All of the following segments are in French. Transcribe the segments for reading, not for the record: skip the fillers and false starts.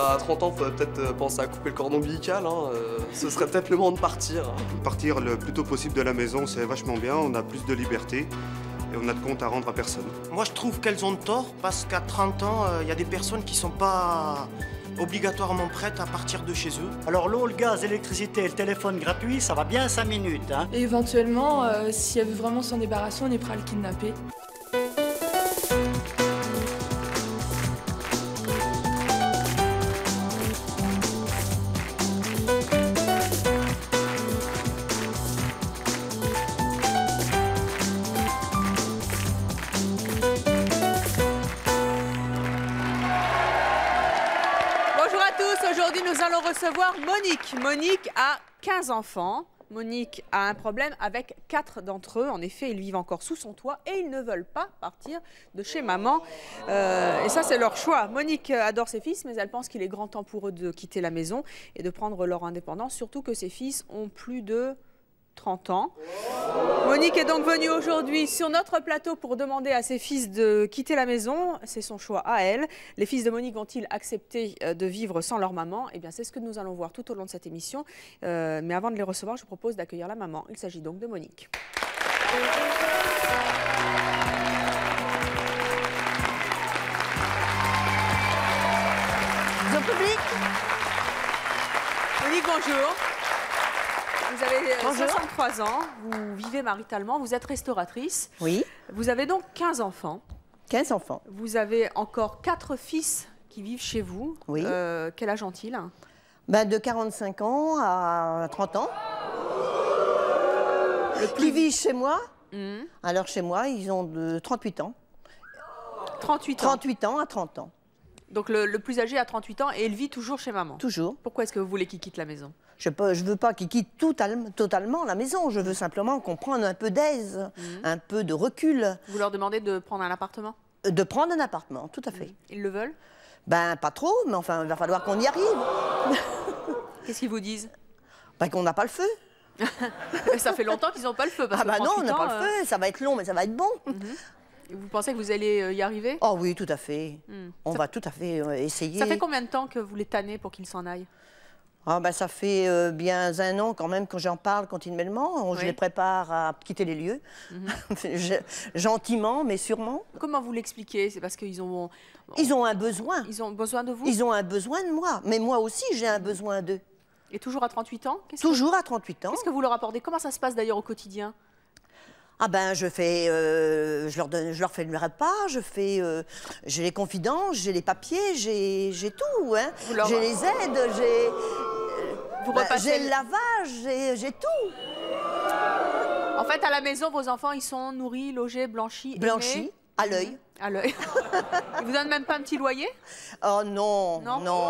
À 30 ans, il faudrait peut-être penser à couper le cordon ombilical, hein. Ce serait peut-être le moment de partir. Partir le plus tôt possible de la maison, c'est vachement bien, on a plus de liberté et on a de compte à rendre à personne. Moi, je trouve qu'elles ont tort parce qu'à 30 ans, il y a des personnes qui sont pas obligatoirement prêtes à partir de chez eux. Alors l'eau, le gaz, l'électricité et le téléphone gratuit, ça va bien 5 minutes. Hein. Et éventuellement, si elle veut vraiment s'en débarrasser, on est prêt à le kidnapper. Bonjour à tous, aujourd'hui nous allons recevoir Monique. Monique a 15 enfants. Monique a un problème avec 4 d'entre eux. En effet, ils vivent encore sous son toit et ils ne veulent pas partir de chez maman. Et ça, c'est leur choix. Monique adore ses fils, mais elle pense qu'il est grand temps pour eux de quitter la maison et de prendre leur indépendance, surtout que ses fils ont plus de 30 ans. Monique est donc venue aujourd'hui sur notre plateau pour demander à ses fils de quitter la maison. C'est son choix à elle. Les fils de Monique vont-ils accepter de vivre sans leur maman? Eh bien, c'est ce que nous allons voir tout au long de cette émission. Mais avant de les recevoir, je propose d'accueillir la maman. Il s'agit donc de Monique. Bonjour public. Monique, bonjour. Vous avez Bonjour. 63 ans, vous vivez maritalement, vous êtes restauratrice. Oui, Vous avez donc 15 enfants. 15 enfants. Vous avez encore 4 fils qui vivent chez vous. Oui. Quel âge ont-ils? Ben, de 45 ans à 30 ans. Qui vivent chez moi. Alors chez moi, ils ont de 38 ans. 38 ans. 38 ans à 30 ans. Donc le plus âgé a 38 ans et il vit toujours chez maman. Toujours. Pourquoi est-ce que vous voulez qu'il quitte la maison? Je veux pas qu'ils quittent totalement la maison. Je veux simplement qu'on prenne un peu d'aise, un peu de recul. Vous leur demandez de prendre un appartement? De prendre un appartement, tout à fait. Ils le veulent? Ben, pas trop, mais enfin, il va falloir qu'on y arrive. Qu'est-ce qu'ils vous disent? Ben, qu'on n'a pas le feu. Ça fait longtemps qu'ils n'ont pas le feu. Parce Ah que ben non, on 38 n'a pas ans, le feu. Ça va être long, mais ça va être bon. Vous pensez que vous allez y arriver? Oh oui, tout à fait. On va tout à fait essayer. Ça fait combien de temps que vous les tannez pour qu'ils s'en aillent? Ah ben, ça fait bien 1 an quand même que j'en parle continuellement. Je Oui. les prépare à quitter les lieux. Gentiment, mais sûrement. Comment vous l'expliquez? C'est parce qu'ils ont... Ils ont un besoin. Ils ont besoin de vous? Ils ont un besoin de moi. Mais moi aussi, j'ai un besoin d'eux. Et toujours à 38 ans? Toujours à 38 ans. Qu'est-ce que vous leur apportez? Comment ça se passe d'ailleurs au quotidien? Ah ben, je leur fais le repas, j'ai les confidences, j'ai les papiers, j'ai tout, hein. J'ai les aides, j'ai le lavage, j'ai tout. En fait, à la maison, vos enfants, ils sont nourris, logés, blanchis, Blanchis, aimés. à l'œil. À l'œil. Ils vous donnent même pas un petit loyer? Oh non, Non. non.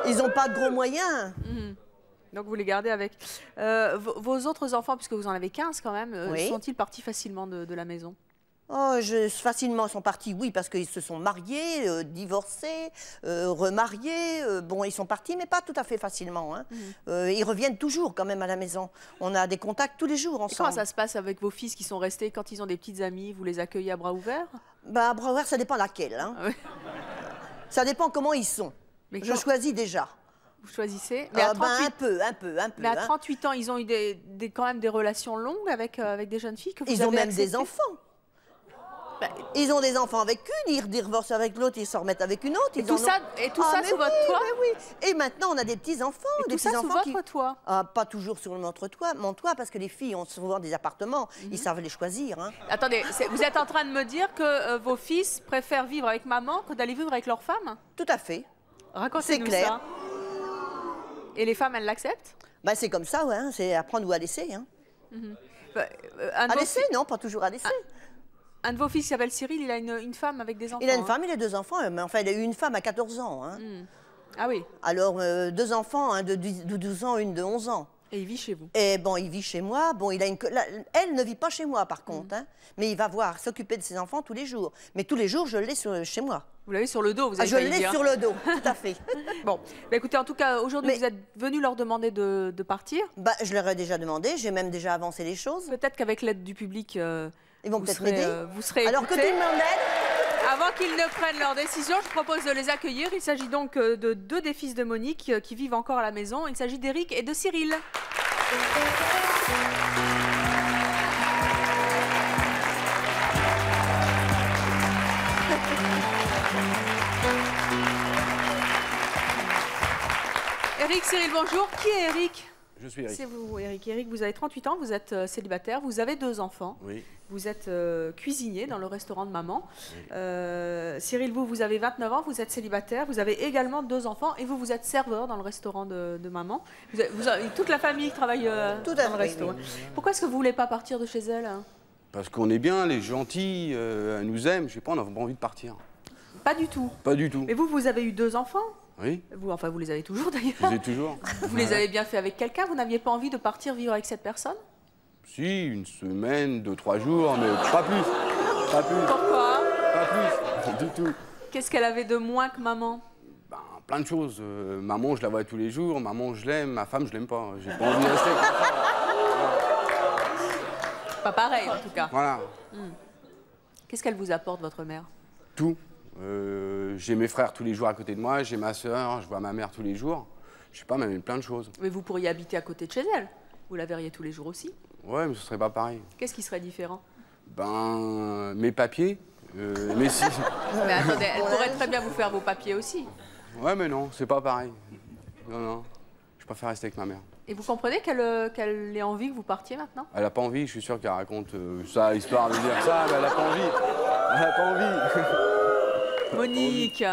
Ils n'ont pas de gros moyens. Donc vous les gardez avec. Vos autres enfants, puisque vous en avez 15 quand même, Oui. sont-ils partis facilement de la maison? Oh, facilement sont partis, oui, parce qu'ils se sont mariés, divorcés, remariés. Bon, ils sont partis, mais pas tout à fait facilement. Hein. Ils reviennent toujours quand même à la maison. On a des contacts tous les jours Et ensemble. comment ça se passe avec vos fils qui sont restés quand ils ont des petites amies? Vous les accueillez à bras ouverts? Bah, à bras ouverts, ça dépend laquelle. Hein. Ah oui. Ça dépend comment ils sont. Mais Je choisis déjà. Vous choisissez? Mais à 38... un peu. Mais à hein. 38 ans, ils ont eu quand même des relations longues avec des jeunes filles que vous Ils avez ont même acceptées? des enfants. Bah, Ils ont des enfants avec une, ils divorcent avec l'autre, ils s'en remettent avec une autre. Et ils tout en ça, ont- et tout ça mais sous votre oui, toit? mais oui. Et maintenant, on a des petits-enfants. Et des tout ça sous petits-enfants votre toit? Ah, pas toujours sur notre toit, mon toit, parce que les filles ont souvent des appartements. Ils savent les choisir. Hein. Attendez, vous êtes en train de me dire que vos fils préfèrent vivre avec maman que d'aller vivre avec leur femme? Tout à fait. Racontez-nous C'est clair. ça. Et les femmes, elles l'acceptent? Ben, c'est comme ça, ouais, hein. C'est à prendre ou à laisser. Hein. Un de À vos laisser, non, pas toujours à laisser. Un de vos fils qui s'appelle Cyril, il a une femme avec des enfants. Il a une hein. femme, il a 2 enfants. Mais enfin, il a eu une femme à 14 ans. Hein. Ah oui, Alors, 2 enfants, un de 12 ans, une de 11 ans. et il vit chez vous. Et bon, il vit chez moi. Bon, elle ne vit pas chez moi, par contre. Hein. Mais il va s'occuper de ses enfants tous les jours. Mais tous les jours, je l'ai chez moi. Vous l'avez sur le dos, vous Ah, avez je failli l'ai dire. sur le dos, tout à fait. Bon, bah écoutez, en tout cas, aujourd'hui, Mais- vous êtes venu leur demander de partir. Bah, je leur ai déjà demandé, j'ai même déjà avancé les choses. Peut-être qu'avec l'aide du public, Ils vont vous peut-être serez, m'aider. vous serez Alors que tout écoutés. le monde aide. Avant qu'ils ne prennent leur décision, je propose de les accueillir. Il s'agit donc de 2 des fils de Monique qui vivent encore à la maison. Il s'agit d'Éric et de Cyril. Éric, Cyril, bonjour. Qui est Éric? Je suis Éric. C'est vous, Éric. Éric, vous avez 38 ans, vous êtes célibataire, vous avez 2 enfants. Oui. Vous êtes cuisinier dans le restaurant de maman. Oui. Cyril, vous avez 29 ans, vous êtes célibataire, vous avez également 2 enfants et vous êtes serveur dans le restaurant de maman. Toute la famille travaille dans le resto. Oui. Pourquoi est-ce que vous ne voulez pas partir de chez elle, hein? Parce qu'on est bien, elle est gentille, elle nous aime, je sais pas, on n'a pas envie de partir. Pas du tout? Pas du tout. Mais vous avez eu 2 enfants? Oui. Vous les avez toujours d'ailleurs. Je les ai toujours. Vous les avez bien fait avec quelqu'un, vous n'aviez pas envie de partir vivre avec cette personne? Si, une semaine, 2-3 jours, mais pas plus. Pas plus. Pourquoi? Pas plus, du tout. Qu'est-ce qu'elle avait de moins que maman? Ben, plein de choses. Maman, je la vois tous les jours, maman, je l'aime, ma femme, je l'aime pas. J'ai pas envie de rester comme ça. Pas pareil, en tout cas. Voilà. Qu'est-ce qu'elle vous apporte, votre mère? Tout. J'ai mes frères tous les jours à côté de moi, j'ai ma soeur, je vois ma mère tous les jours. Je sais pas, même plein de choses. Mais vous pourriez habiter à côté de chez elle. Vous la verriez tous les jours aussi. Ouais, mais ce serait pas pareil. Qu'est-ce qui serait différent? Ben, mes papiers. Mais si. Mais attendez, elle pourrait très bien vous faire vos papiers aussi. Ouais, mais non, c'est pas pareil. Non, non. Je préfère rester avec ma mère. Et vous comprenez qu'elle ait envie que vous partiez maintenant? Elle a pas envie, je suis sûr qu'elle raconte ça, histoire de dire ça, mais elle a pas envie. Elle a pas envie. Monique,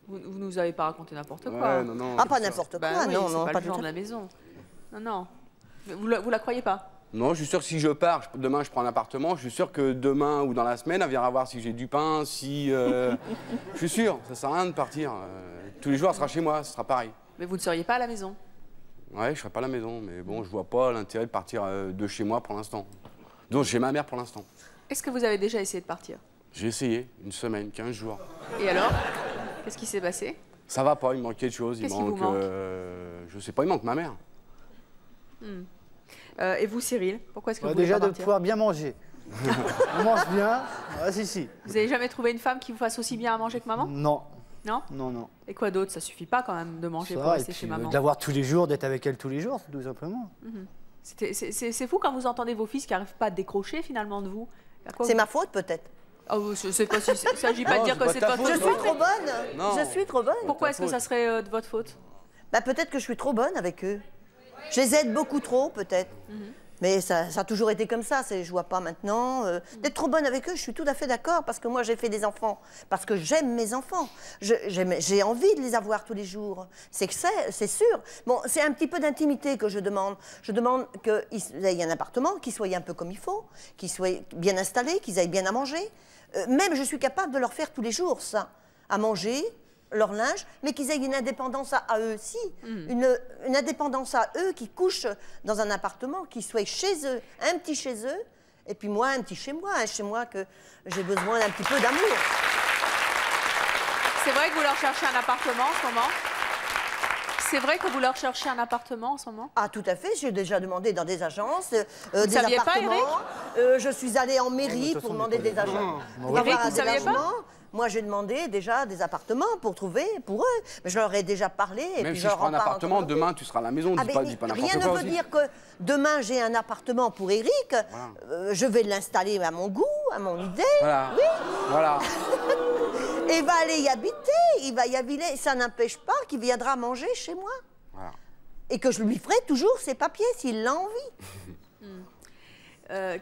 vous nous avez pas raconté n'importe quoi. Ouais, non, non. Ah, pas n'importe quoi, oui, non, c'est non, pas pas le du genre tout. de la maison. Non, non. Mais vous la croyez pas? Non, je suis sûr que si je pars, demain je prends un appartement, je suis sûr que demain ou dans la semaine, elle viendra voir si j'ai du pain, si... Je suis sûr, ça sert à rien de partir. Tous les jours, elle sera chez moi, ce sera pareil. Mais vous ne seriez pas à la maison? Ouais, je serai pas à la maison, mais bon, je vois pas l'intérêt de partir de chez moi pour l'instant. Donc, chez ma mère pour l'instant. Est-ce que vous avez déjà essayé de partir? J'ai essayé, une semaine, 15 jours. Et alors? Qu'est-ce qui s'est passé? Ça va pas, il manque quelque chose. Qu'est-ce qui vous manque? Je sais pas, il manque ma mère. Et vous, Cyril, pourquoi est-ce que vous voulez Déjà pas de partir? pouvoir bien manger. On mange bien. Ah, si. Vous n'avez jamais trouvé une femme qui vous fasse aussi bien à manger que maman? Non. Non? Non, non. Et quoi d'autre? Ça suffit pas quand même de manger Ça, pour et rester puis, chez maman. d'avoir tous les jours, d'être avec elle tous les jours, tout simplement. C'est fou quand vous entendez vos fils qui n'arrivent pas à décrocher finalement de vous. C'est ma faute peut-être. Oh, je sais pas si il ne s'agit pas Non, de dire c'est que pas c'est ta de votre faute. Je faute. suis trop bonne. Non. Je suis trop bonne. Pourquoi est-ce que ça serait de votre faute? Bah, peut-être que je suis trop bonne avec eux. Je les aide beaucoup trop, peut-être. Mais ça a toujours été comme ça, je vois pas maintenant. D'être trop bonne avec eux, je suis tout à fait d'accord, parce que moi j'ai fait des enfants, parce que j'aime mes enfants. J'ai envie de les avoir tous les jours, c'est sûr. Bon, c'est un petit peu d'intimité que je demande. Je demande qu'ils aient un appartement, qu'ils soient un peu comme il faut, qu'ils soient bien installés, qu'ils aient bien à manger. Même je suis capable de leur faire tous les jours ça, à manger, leur linge, mais qu'ils aient une indépendance à eux aussi, une indépendance à eux, qui couchent dans un appartement, qui soient chez eux, un petit chez eux, et puis moi, un petit chez moi que j'ai besoin d'un petit peu d'amour. C'est vrai que vous leur cherchez un appartement en ce moment? C'est vrai que vous leur cherchez un appartement en ce moment? Ah, tout à fait, j'ai déjà demandé dans des agences, des saviez pas, appartements. Je suis allée en mairie pour demander des agences. Pour Eric, avoir vous des saviez pas? logements. Moi, j'ai demandé déjà des appartements pour trouver pour eux. Mais je leur ai déjà parlé. Et Même puis si je prends un appartement, demain tu seras à la maison, dis pas n'importe rien quoi ne veut aussi. dire que demain j'ai un appartement pour Eric. Je vais l'installer à mon goût, à mon idée. Voilà. Oui. Voilà. Et il va aller y habiter. Il va y habiter. Ça n'empêche pas qu'il viendra manger chez moi. Voilà. Et que je lui ferai toujours ses papiers s'il a envie.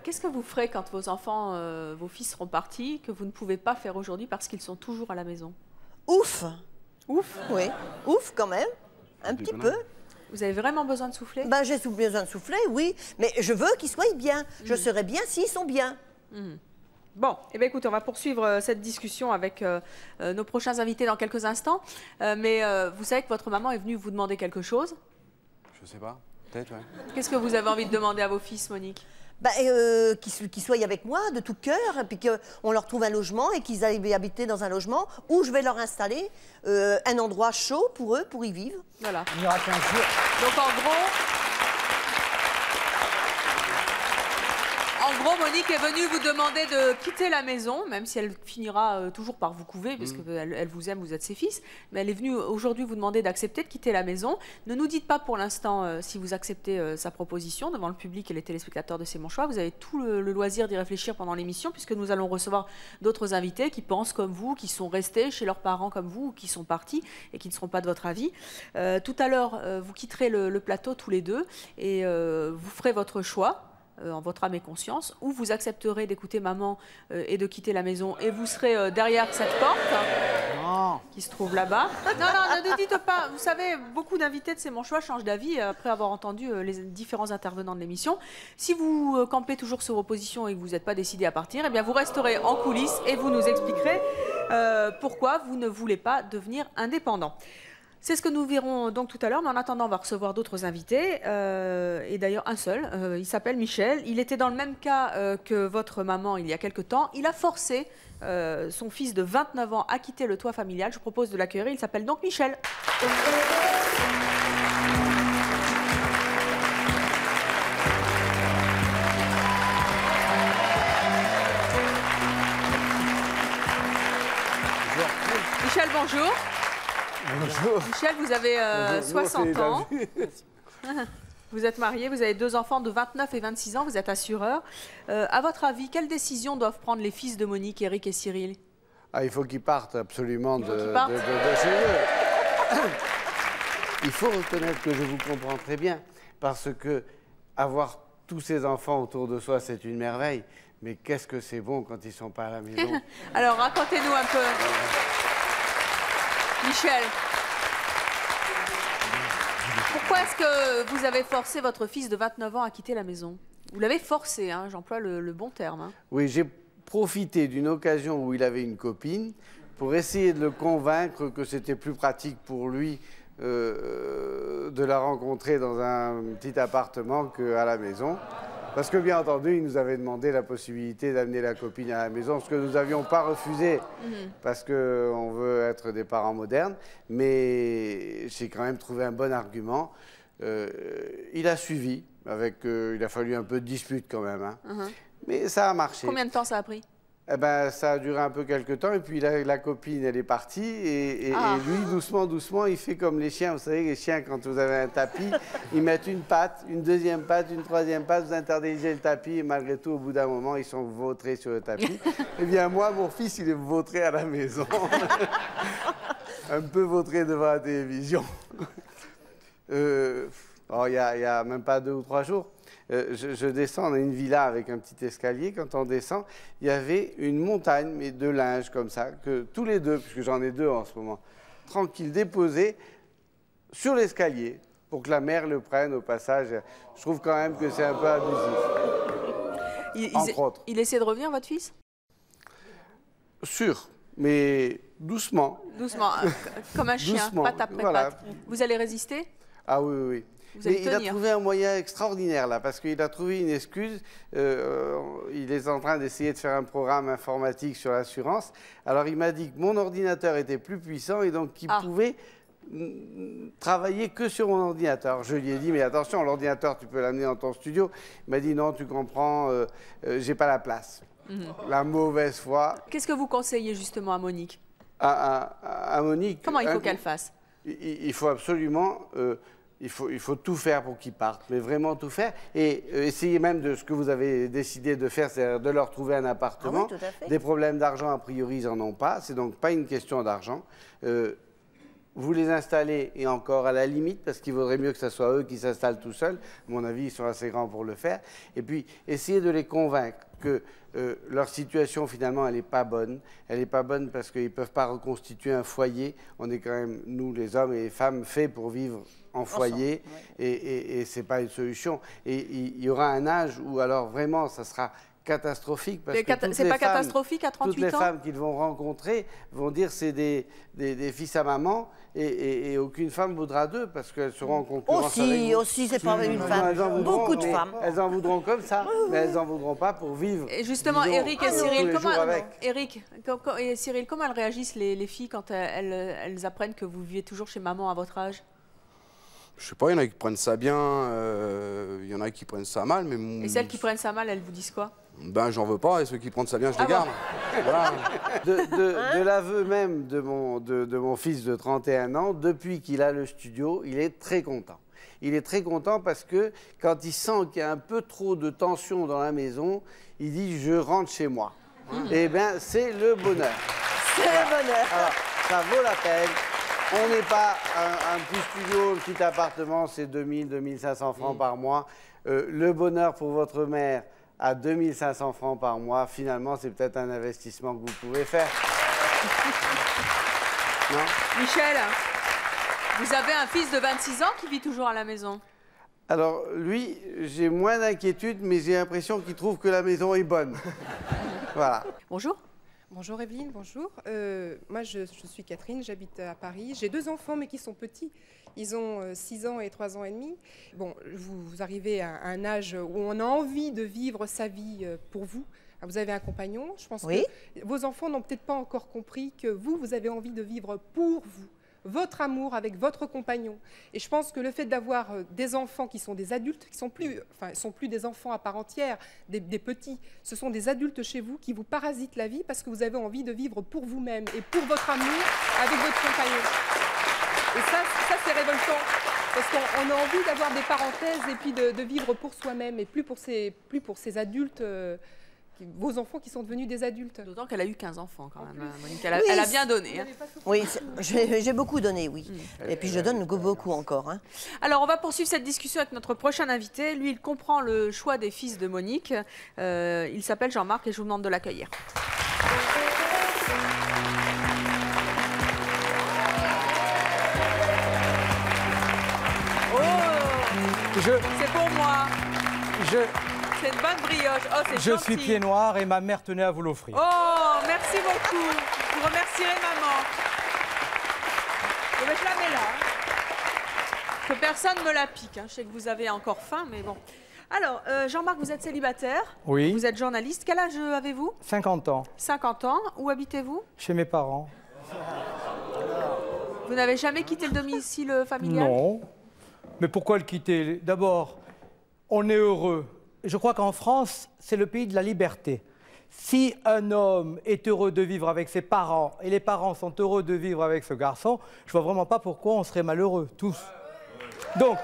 Qu'est-ce que vous ferez quand vos enfants, vos fils seront partis, que vous ne pouvez pas faire aujourd'hui parce qu'ils sont toujours à la maison? Ouf. Ouf. Oui. Ouf quand même. Un petit peu. Vous avez vraiment besoin de souffler? Ben, j'ai besoin de souffler, oui. Mais je veux qu'ils soient bien. Je serai bien s'ils sont bien. Bon, eh bien, écoutez, on va poursuivre cette discussion avec nos prochains invités dans quelques instants. Mais vous savez que votre maman est venue vous demander quelque chose? Je sais pas, peut-être, ouais. Qu'est-ce que vous avez envie de demander à vos fils, Monique? Ben, qu'ils soient avec moi de tout cœur, et puis qu'on leur trouve un logement et qu'ils aillent habiter dans un logement où je vais leur installer un endroit chaud pour eux, pour y vivre. Voilà. Il n'y aura qu'un jour. Donc en gros, Monique est venue vous demander de quitter la maison, même si elle finira toujours par vous couver, parce qu'elle vous aime, vous êtes ses fils. Mais elle est venue aujourd'hui vous demander d'accepter de quitter la maison. Ne nous dites pas pour l'instant si vous acceptez sa proposition devant le public et les téléspectateurs de C'est mon choix. Vous avez tout le loisir d'y réfléchir pendant l'émission, puisque nous allons recevoir d'autres invités qui pensent comme vous, qui sont restés chez leurs parents comme vous, ou qui sont partis et qui ne seront pas de votre avis. Tout à l'heure, vous quitterez le plateau tous les deux et vous ferez votre choix. En votre âme et conscience, ou vous accepterez d'écouter maman et de quitter la maison et vous serez derrière cette porte qui se trouve là-bas. Non, ne dites pas. Vous savez, beaucoup d'invités de C'est mon choix changent d'avis après avoir entendu les différents intervenants de l'émission. Si vous campez toujours sur vos positions et que vous n'êtes pas décidé à partir, eh bien vous resterez en coulisses et vous nous expliquerez pourquoi vous ne voulez pas devenir indépendant. C'est ce que nous verrons donc tout à l'heure, mais en attendant, on va recevoir d'autres invités, et d'ailleurs un seul, il s'appelle Michel. Il était dans le même cas que votre maman il y a quelque temps. Il a forcé son fils de 29 ans à quitter le toit familial. Je vous propose de l'accueillir, il s'appelle donc Michel. Michel, bonjour. Bonjour. Michel, vous avez 60 ans. Vous êtes marié, vous avez 2 enfants de 29 et 26 ans, vous êtes assureur. À votre avis, quelles décisions doivent prendre les fils de Monique, Eric et Cyril? Il faut qu'ils partent absolument de chez eux. Il faut reconnaître que je vous comprends très bien, parce que avoir tous ces enfants autour de soi, c'est une merveille. Mais qu'est-ce que c'est bon quand ils ne sont pas à la maison. Alors, racontez-nous un peu. Michel, pourquoi est-ce que vous avez forcé votre fils de 29 ans à quitter la maison? Vous l'avez forcé, hein, j'emploie le bon terme. Hein. Oui, j'ai profité d'une occasion où il avait une copine pour essayer de le convaincre que c'était plus pratique pour lui de la rencontrer dans un petit appartement qu'à la maison. Parce que, bien entendu, il nous avait demandé la possibilité d'amener la copine à la maison, ce que nous n'avions pas refusé, parce qu'on veut être des parents modernes. Mais j'ai quand même trouvé un bon argument. Il a suivi, il a fallu un peu de dispute quand même. Hein. Mais ça a marché. Combien de temps ça a pris? Eh ben, ça a duré un peu quelques temps, et puis la copine, elle est partie, et lui, doucement, doucement, il fait comme les chiens. Vous savez, les chiens, quand vous avez un tapis, ils mettent une patte, une deuxième patte, une troisième patte, vous interdisez le tapis, et malgré tout, au bout d'un moment, ils sont vautrés sur le tapis. Eh bien, moi, mon fils, il est vautré à la maison. Un peu vautré devant la télévision. Il y a même pas 2 ou 3 jours. Je descends, on a une villa avec un petit escalier. Quand on descend, il y avait une montagne mais de linge comme ça, que tous les deux, puisque j'en ai 2 en ce moment, tranquille, déposés sur l'escalier pour que la mère le prenne au passage. Je trouve quand même que c'est un peu abusif. Entre autres. Il essaie de revenir, votre fils? Sûr, mais doucement. Doucement, comme un chien, Doucement, patte après voilà. patte. Vous allez résister? Ah oui, oui, oui. Mais il a trouvé un moyen extraordinaire là, parce qu'il a trouvé une excuse. Il est en train d'essayer de faire un programme informatique sur l'assurance. Alors il m'a dit que mon ordinateur était plus puissant et donc qu'il pouvait travailler que sur mon ordinateur. Je lui ai dit, mais attention, l'ordinateur, tu peux l'amener dans ton studio. Il m'a dit, non, tu comprends, j'ai pas la place. La mauvaise foi. Qu'est-ce que vous conseillez justement à Monique? À Monique. Comment il faut qu'elle fasse? Il faut absolument... Il faut tout faire pour qu'ils partent, mais vraiment tout faire. Et essayer même de ce que vous avez décidé de faire, c'est-à-dire de leur trouver un appartement. Ah oui, tout à fait. Des problèmes d'argent, a priori, ils n'en ont pas. C'est donc pas une question d'argent. Vous les installez, et encore à la limite, parce qu'il vaudrait mieux que ce soit eux qui s'installent tout seuls. À mon avis, ils sont assez grands pour le faire. Et puis, essayez de les convaincre que leur situation, finalement, elle n'est pas bonne. Elle n'est pas bonne parce qu'ils ne peuvent pas reconstituer un foyer. On est quand même, nous, les hommes et les femmes, faits pour vivre en foyer, et ce n'est pas une solution. Et il y aura un âge où, alors, vraiment, ça sera catastrophique. C'est pas catastrophique à 38 ans? Toutes les femmes qu'ils vont rencontrer vont dire c'est des fils à maman, et aucune femme voudra d'eux parce qu'elles seront en concurrence avec vous. Aussi, c'est pas une femme. Beaucoup de femmes. Elles en voudront comme ça, mais elles n'en voudront pas pour vivre. Et justement, Eric et Cyril, comment elles réagissent les filles quand elles apprennent que vous vivez toujours chez maman à votre âge? Je sais pas, il y en a qui prennent ça bien, il y en a qui prennent ça mal, mais... Et celles qui prennent ça mal, elles vous disent quoi? Ben, j'en veux pas, et ceux qui prennent ça bien, je les garde. Voilà. De l'aveu même de mon fils de 31 ans, depuis qu'il a le studio, il est très content. Il est très content parce que quand il sent qu'il y a un peu trop de tension dans la maison, il dit « je rentre chez moi ». Eh bien, c'est le bonheur. C'est le bonheur. Alors, ça vaut la peine. On n'est pas un petit studio, un petit appartement, c'est 2000, 2500 francs par mois. Le bonheur pour votre mère à 2500 francs par mois, finalement, c'est peut-être un investissement que vous pouvez faire. Non ? Michel, vous avez un fils de 26 ans qui vit toujours à la maison. Alors, lui, j'ai moins d'inquiétude, mais j'ai l'impression qu'il trouve que la maison est bonne. Voilà. Bonjour. Bonjour Evelyne, bonjour. Moi, je suis Catherine, j'habite à Paris. J'ai 2 enfants, mais qui sont petits. Ils ont 6 ans et 3 ans et demi. Bon, vous arrivez à un âge où on a envie de vivre sa vie pour vous. Vous avez un compagnon. Je pense que vos enfants n'ont peut-être pas encore compris que vous avez envie de vivre pour vous. Votre amour avec votre compagnon. Et je pense que le fait d'avoir des enfants qui sont des adultes, qui sont plus des enfants à part entière, des petits, ce sont des adultes chez vous qui vous parasitent la vie parce que vous avez envie de vivre pour vous-même et pour votre amour avec votre compagnon. Et ça c'est révoltant, parce qu'on a envie d'avoir des parenthèses et puis de vivre pour soi-même et plus pour ces adultes. Vos enfants qui sont devenus des adultes. D'autant qu'elle a eu 15 enfants quand même, Monique. Elle a bien donné. Hein. Oui, j'ai beaucoup donné, oui. Et puis je donne beaucoup encore. Hein. Alors, on va poursuivre cette discussion avec notre prochain invité. Lui, il comprend le choix des fils de Monique. Il s'appelle Jean-Marc et je vous demande de l'accueillir. Oh, c'est pour moi. C'est une bonne brioche. Oh, c'est gentil. Je suis pied noir et ma mère tenait à vous l'offrir. Oh, merci beaucoup. Vous remercierez maman. Je la mets là. Hein. Que personne ne me la pique. Hein. Je sais que vous avez encore faim, mais bon. Alors, Jean-Marc, vous êtes célibataire. Oui. Vous êtes journaliste. Quel âge avez-vous? 50 ans. 50 ans. Où habitez-vous? Chez mes parents. Vous n'avez jamais quitté le domicile familial? Non. Mais pourquoi le quitter? D'abord, on est heureux. Je crois qu'en France, c'est le pays de la liberté. Si un homme est heureux de vivre avec ses parents et les parents sont heureux de vivre avec ce garçon, je vois vraiment pas pourquoi on serait malheureux, tous. Donc,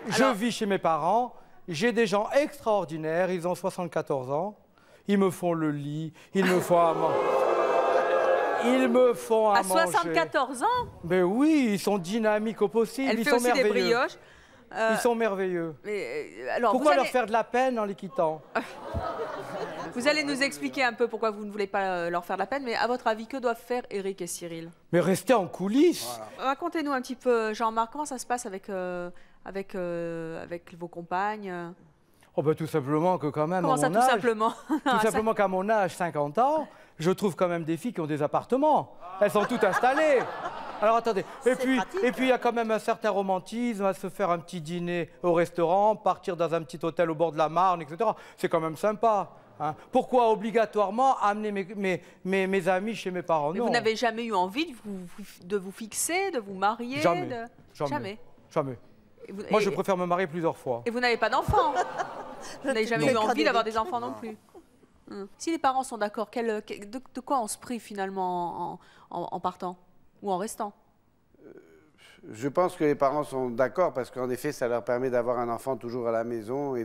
je vis chez mes parents, j'ai des gens extraordinaires, ils ont 74 ans, ils me font le lit, ils me font à manger. Ils me font à manger. À 74 ans? Ben oui, ils sont dynamiques au possible, Elle ils fait sont aussi merveilleux. des brioches. Ils sont merveilleux. Alors, pourquoi leur faire de la peine en les quittant? Vous allez nous expliquer un peu pourquoi vous ne voulez pas leur faire de la peine, mais à votre avis, que doivent faire Eric et Cyril? Mais restez en coulisses. Voilà. Racontez-nous un petit peu, Jean-Marc, comment ça se passe avec vos compagnes? Oh ben, tout simplement que quand même, comment ça, tout simplement? Tout simplement qu'à mon âge, 50 ans, je trouve quand même des filles qui ont des appartements. Elles sont toutes installées. Alors attendez, et puis il y a quand même un certain romantisme à se faire un petit dîner au restaurant, partir dans un petit hôtel au bord de la Marne, etc. C'est quand même sympa. Hein. Pourquoi obligatoirement amener mes amis chez mes parents? Mais non. Vous n'avez jamais eu envie de vous fixer, de vous marier? Jamais. Jamais. Moi, je préfère me marier plusieurs fois. Et vous n'avez pas d'enfants? Vous n'avez jamais eu envie d'avoir des enfants non plus? Si les parents sont d'accord, de quoi on se prive finalement en partant? Ou en restant? Je pense que les parents sont d'accord parce qu'en effet, ça leur permet d'avoir un enfant toujours à la maison et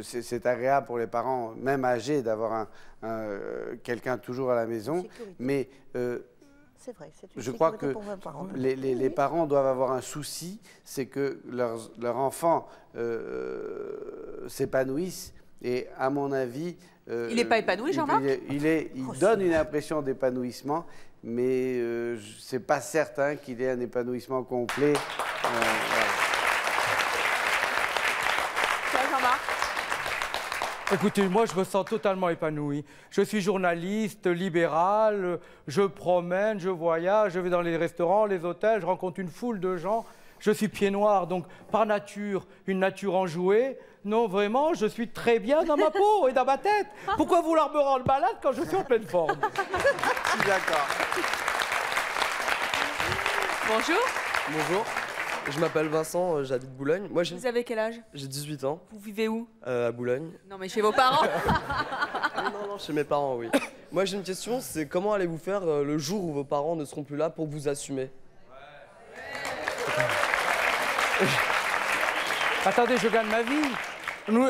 c'est agréable pour les parents, même âgés, d'avoir quelqu'un toujours à la maison. Mais c'est vrai, c'est une je crois que pour vos parents. les parents doivent avoir un souci, c'est que leur enfant s'épanouisse. Et à mon avis... il n'est pas épanoui, Jean-Marc? Il donne une impression d'épanouissement, mais ce n'est pas certain qu'il ait un épanouissement complet. Jean-Marc? Écoutez, moi, je me sens totalement épanoui. Je suis journaliste, libéral, je promène, je voyage, je vais dans les restaurants, les hôtels, je rencontre une foule de gens. Je suis pied noir, donc par nature, une nature enjouée. Non, vraiment, je suis très bien dans ma peau et dans ma tête. Pourquoi vouloir me rendre malade quand je suis en pleine forme? Je suis d'accord. Bonjour. Bonjour. Je m'appelle Vincent, j'habite Boulogne. Moi, Vous avez quel âge? J'ai 18 ans. Vous vivez où? À Boulogne. Non, mais chez vos parents. Non, chez mes parents, oui. Moi, j'ai une question, c'est comment allez-vous faire le jour où vos parents ne seront plus là pour vous assumer? Attendez, je gagne ma vie. Nous,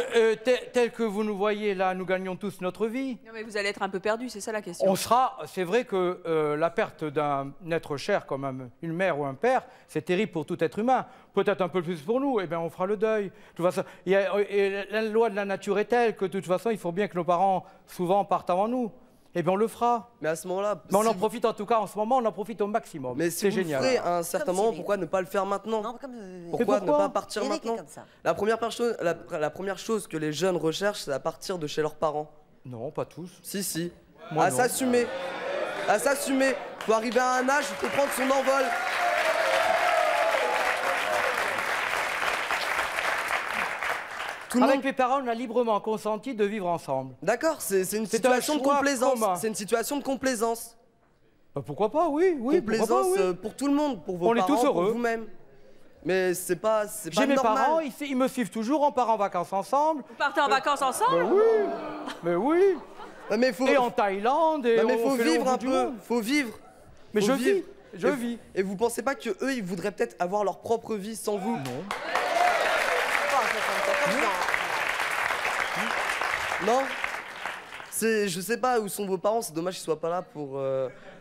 tel que vous nous voyez là, nous gagnons tous notre vie. Non, mais vous allez être un peu perdu, c'est ça la question. On sera, c'est vrai que la perte d'un être cher comme une mère ou un père, c'est terrible pour tout être humain. Peut-être un peu plus pour nous, eh bien on fera le deuil. De toute façon, et la loi de la nature est telle que de toute façon, il faut bien que nos parents souvent partent avant nous. Eh bien on le fera. Mais à ce moment-là... Mais on en profite en tout cas, en ce moment, on en profite au maximum. Mais si c'est vous génial. le ferez à un certain moment, pourquoi ne pas le faire maintenant? Pourquoi ne pas partir maintenant? La première chose que les jeunes recherchent, c'est à partir de chez leurs parents. Non, pas tous. Si. Moi, à non. s'assumer. À s'assumer. Faut arriver à un âge où il faut prendre son envol. Avec mes parents, on a librement consenti de vivre ensemble. D'accord, c'est une situation de complaisance. C'est une situation de complaisance. Bah pourquoi pas, oui. Complaisance pourquoi pas, oui. pour tout le monde, pour vos On est parents, tous heureux. pour vous-même. Mais c'est pas J'ai mes normal. parents, ils me suivent toujours, on part en vacances ensemble. Vous partez en vacances ensemble? Mais oui. Mais faut... Et en Thaïlande, et mais on faut fait le vivre bout un du peu, monde. faut vivre. Mais Faut je vivre. vis. Et vous pensez pas que eux, ils voudraient peut-être avoir leur propre vie sans vous? Non. Non? Je sais pas où sont vos parents, c'est dommage qu'ils soient pas là pour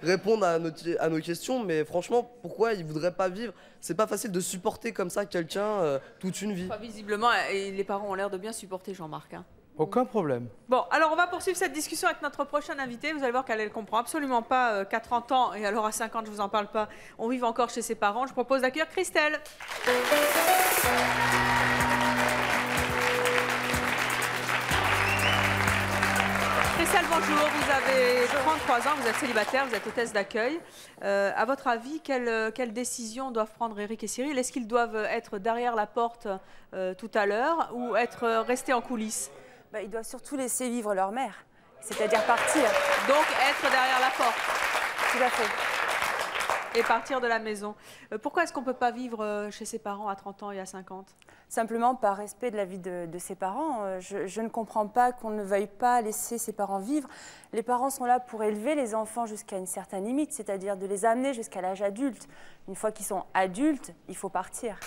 répondre à nos questions, mais franchement, pourquoi ils voudraient pas vivre? C'est pas facile de supporter comme ça quelqu'un toute une vie. Enfin, visiblement, et les parents ont l'air de bien supporter Jean-Marc. Hein. Aucun problème. Bon, alors on va poursuivre cette discussion avec notre prochaine invitée. Vous allez voir qu'elle ne comprend absolument pas qu'à 30 ans, et alors à 50, je vous en parle pas, on vive encore chez ses parents. Je propose d'accueillir Christelle. Christelle, bonjour, vous avez 33 ans, vous êtes célibataire, vous êtes hôtesse d'accueil. À votre avis, quelle décision doivent prendre Eric et Cyril? Est-ce qu'ils doivent être derrière la porte tout à l'heure ou être restés en coulisses? Ils doivent surtout laisser vivre leur mère, c'est-à-dire partir. Donc être derrière la porte. Tout à fait. Et partir de la maison. Pourquoi est-ce qu'on ne peut pas vivre chez ses parents à 30 ans et à 50? Simplement par respect de la vie de ses parents. Je ne comprends pas qu'on ne veuille pas laisser ses parents vivre. Les parents sont là pour élever les enfants jusqu'à une certaine limite, c'est-à-dire de les amener jusqu'à l'âge adulte. Une fois qu'ils sont adultes, il faut partir.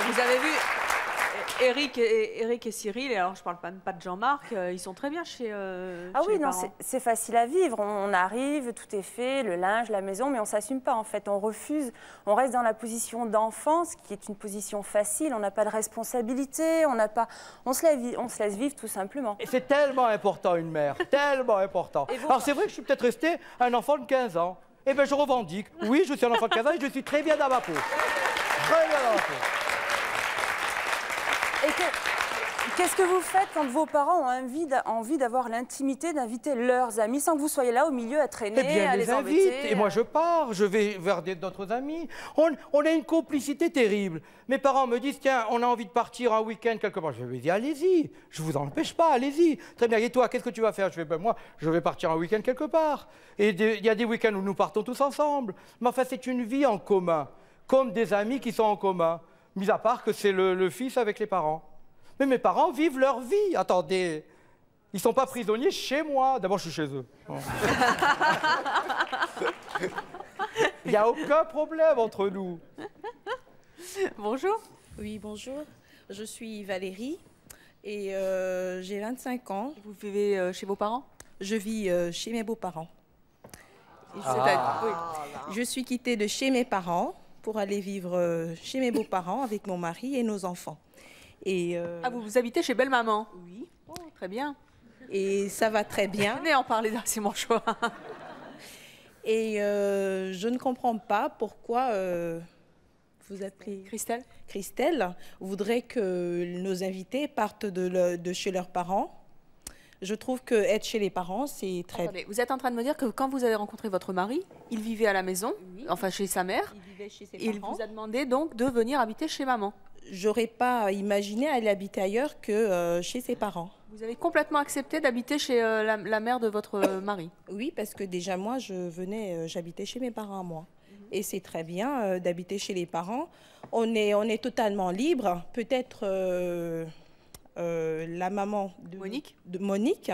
Vous avez vu Eric et Cyril, et alors je ne parle pas de Jean-Marc, ils sont très bien chez Ah chez oui, les non, parents. c'est facile à vivre. On arrive, tout est fait, le linge, la maison, mais on ne s'assume pas en fait. On refuse, on reste dans la position d'enfant, ce qui est une position facile. On n'a pas de responsabilité, on se laisse vivre tout simplement. Et c'est tellement important, une mère, tellement important. Alors c'est vrai que je suis peut-être resté un enfant de 15 ans. Eh bien, je revendique. Oui, je suis un enfant de 15 ans et je suis très bien dans ma peau. Très bien dans ma peau. Et qu'est-ce que vous faites quand vos parents ont envie d'avoir l'intimité d'inviter leurs amis sans que vous soyez là au milieu à traîner, Eh bien, à les les invite. embêter? Et moi, je pars. Je vais vers d'autres amis. On a une complicité terrible. Mes parents me disent, tiens, on a envie de partir un week-end quelque part. Je vais dire, allez-y. Je vous empêche pas, allez-y. Très bien. Et toi, qu'est-ce que tu vas faire? Je vais, ben, moi, je vais partir un week-end quelque part. Et il y a des week-ends où nous partons tous ensemble. Mais enfin, c'est une vie en commun. Comme des amis qui sont en commun. Mis à part que c'est le fils avec les parents. Mais mes parents vivent leur vie. Attendez, ils ne sont pas prisonniers chez moi. D'abord, je suis chez eux. Il n'y a aucun problème entre nous. Bonjour. Oui, bonjour. Je suis Valérie et j'ai 25 ans. Vous vivez chez vos parents? Je vis chez mes beaux-parents. Oui. Je suis quittée de chez mes parents pour aller vivre chez mes beaux-parents avec mon mari et nos enfants. Et Ah, vous habitez chez belle-maman? Oui. Oh, très bien. Et ça va très bien. Venez en parler, c'est mon choix. Et je ne comprends pas pourquoi vous appelez Christelle. Christelle voudrait que nos invités partent de chez leurs parents. Je trouve que être chez les parents, c'est très... Attendez, vous êtes en train de me dire que quand vous avez rencontré votre mari, il vivait à la maison, enfin chez sa mère, Il vivait chez ses et il parents. vous a demandé donc de venir habiter chez maman. J'aurais pas imaginé aller habiter ailleurs que chez ses parents. Vous avez complètement accepté d'habiter chez la mère de votre mari? Oui, parce que déjà, moi, j'habitais chez mes parents, moi. Et c'est très bien d'habiter chez les parents. On est totalement libre. Peut-être la maman de Monique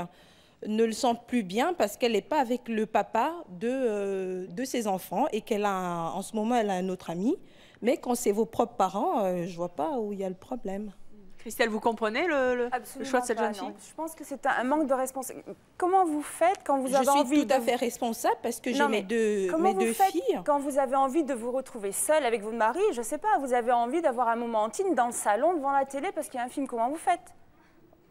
ne le sent plus bien parce qu'elle n'est pas avec le papa de ses enfants et qu'elle a, en ce moment, elle a un autre ami. Mais quand c'est vos propres parents, je ne vois pas où il y a le problème. Christelle, vous comprenez le choix de cette jeune fille? Je pense que c'est un manque de responsabilité. Comment vous faites quand vous avez envie... Je suis tout à fait responsable parce que j'ai mes deux filles. Quand vous avez envie de vous retrouver seule avec votre mari, je ne sais pas, vous avez envie d'avoir un moment intime dans le salon, devant la télé, parce qu'il y a un film, comment vous faites?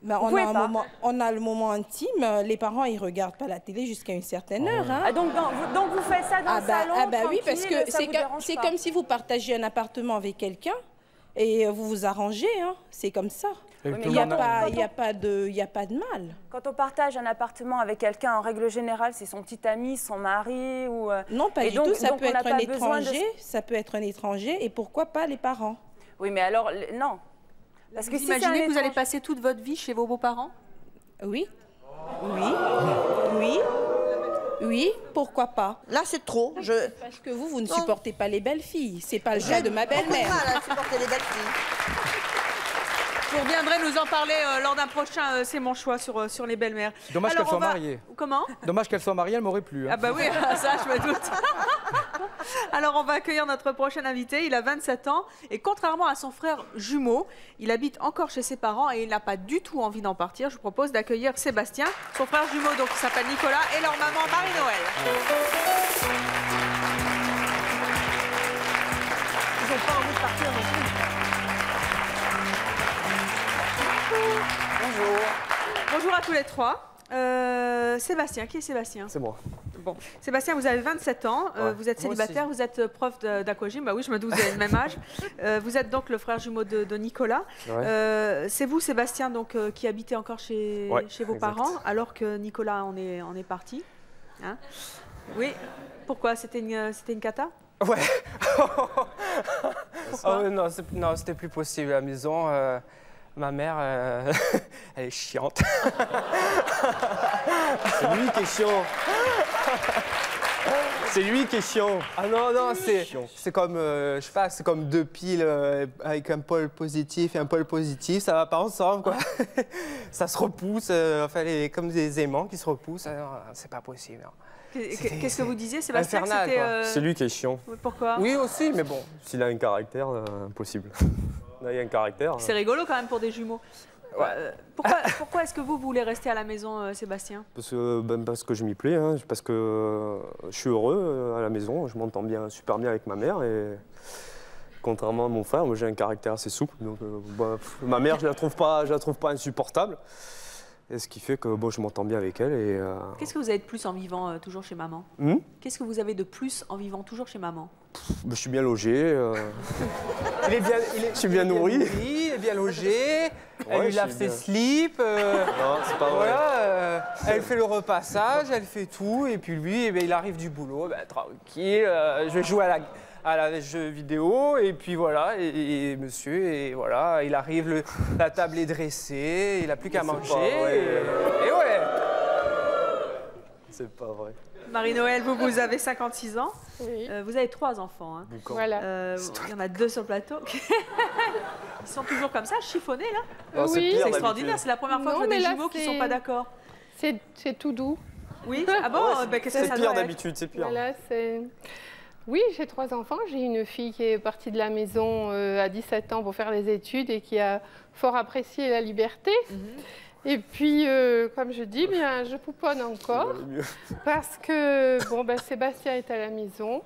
Ben, on a le moment intime. Les parents, ils ne regardent pas la télé jusqu'à une certaine heure. Hein. Ah, donc vous faites ça dans le salon? Oui, parce que c'est comme si vous partagez un appartement avec quelqu'un et vous vous arrangez. Hein. C'est comme ça. Il n'y a pas de mal. Quand on partage un appartement avec quelqu'un, en règle générale, c'est son petit ami, son mari ou... Non, pas du tout. Ça peut être un étranger. Ça peut être un étranger. Et pourquoi pas les parents? Oui, mais alors, non. Parce que imaginez que vous allez passer toute votre vie chez vos beaux-parents? Oui. Oui, pourquoi pas? Là, c'est trop. Parce que vous ne supportez pas les belles filles. C'est pas le cas de ma belle-mère. J'ai mal à supporter les belles filles. Vous reviendrez nous en parler lors d'un prochain C'est mon choix sur les belles-mères. Dommage qu'elle soit mariée. Comment? Dommage qu'elle soit mariée, elle m'aurait plu. Hein. Ah bah oui, ça je me doute. Alors on va accueillir notre prochain invité, il a 27 ans et contrairement à son frère jumeau, il habite encore chez ses parents et il n'a pas du tout envie d'en partir. Je vous propose d'accueillir Sébastien, son frère jumeau donc qui s'appelle Nicolas et leur maman Marie-Noël. Ils n'ont pas envie de partir non plus. Bonjour. Bonjour à tous les trois. Sébastien, qui est Sébastien? C'est moi. Bon, Sébastien, vous avez 27 ans, vous êtes célibataire, vous êtes prof d'aquagym, bah oui, je me doute, vous avez le même âge. Vous êtes donc le frère jumeau de Nicolas. Ouais. C'est vous, Sébastien, donc, qui habitez encore chez vos parents, alors que Nicolas en est parti. Hein? Oui. Pourquoi? C'était une cata? Ouais. Pourquoi? Non, c'était plus possible à la maison. Ma mère, elle est chiante. C'est lui qui est chiant. C'est lui qui est chiant. Ah non, c'est comme, je sais pas, c'est comme deux piles avec un pôle positif et un pôle positif, ça va pas ensemble, quoi. Ça se repousse, enfin, comme des aimants qui se repoussent, c'est pas possible. Qu'est-ce que vous disiez, Sébastien? C'est lui qui est chiant. Pourquoi? Oui, aussi, mais bon, s'il a un caractère, impossible. Là, il y a un caractère. C'est rigolo quand même pour des jumeaux. Ouais. Pourquoi est-ce que vous voulez rester à la maison, Sébastien? Parce que je m'y plais, hein, parce que je suis heureux à la maison, je m'entends super bien avec ma mère et contrairement à mon frère, moi j'ai un caractère assez souple, donc ma mère je la trouve pas insupportable. Et ce qui fait que je m'entends bien avec elle. Et qu'est-ce que vous avez de plus en vivant toujours chez maman? Qu'est-ce que vous avez de plus en vivant toujours chez maman? Je suis bien logé. Je suis bien nourri. Il est bien logé. Elle lui lave ses slips. Non, c'est pas vrai. Voilà, elle fait le repassage, elle fait tout. Et puis lui, il arrive du boulot, tranquille. Je vais jouer à la jeu vidéo. Et puis voilà, et monsieur, et voilà, il arrive, la table est dressée, il n'a plus qu'à manger. Et ouais. C'est pas vrai. Marie-Noël, vous avez 56 ans. Oui. Vous avez 3 enfants. Hein. Voilà. Il y en a 2 sur le plateau. Ils sont toujours comme ça, chiffonnés là? Oui. C'est extraordinaire, c'est la première fois que je vois des jumeaux qui ne sont pas d'accord. C'est tout doux. Oui? Ah bon? Qu'est-ce que ça doit être? C'est pire d'habitude, c'est pire. Voilà, oui, j'ai 3 enfants. J'ai une fille qui est partie de la maison à 17 ans pour faire des études et qui a fort apprécié la liberté. Et puis, comme je dis, je pouponne encore parce que Sébastien est à la maison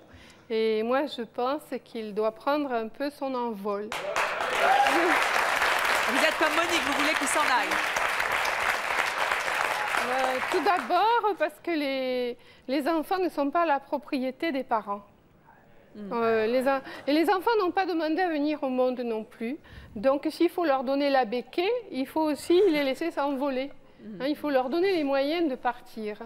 et moi, je pense qu'il doit prendre un peu son envol. Vous êtes comme Monique, vous voulez qu'il s'en aille? Tout d'abord, parce que les enfants ne sont pas la propriété des parents. Et les enfants n'ont pas demandé à venir au monde non plus. Donc, s'il faut leur donner la béquée, il faut aussi les laisser s'envoler. Il faut leur donner les moyens de partir.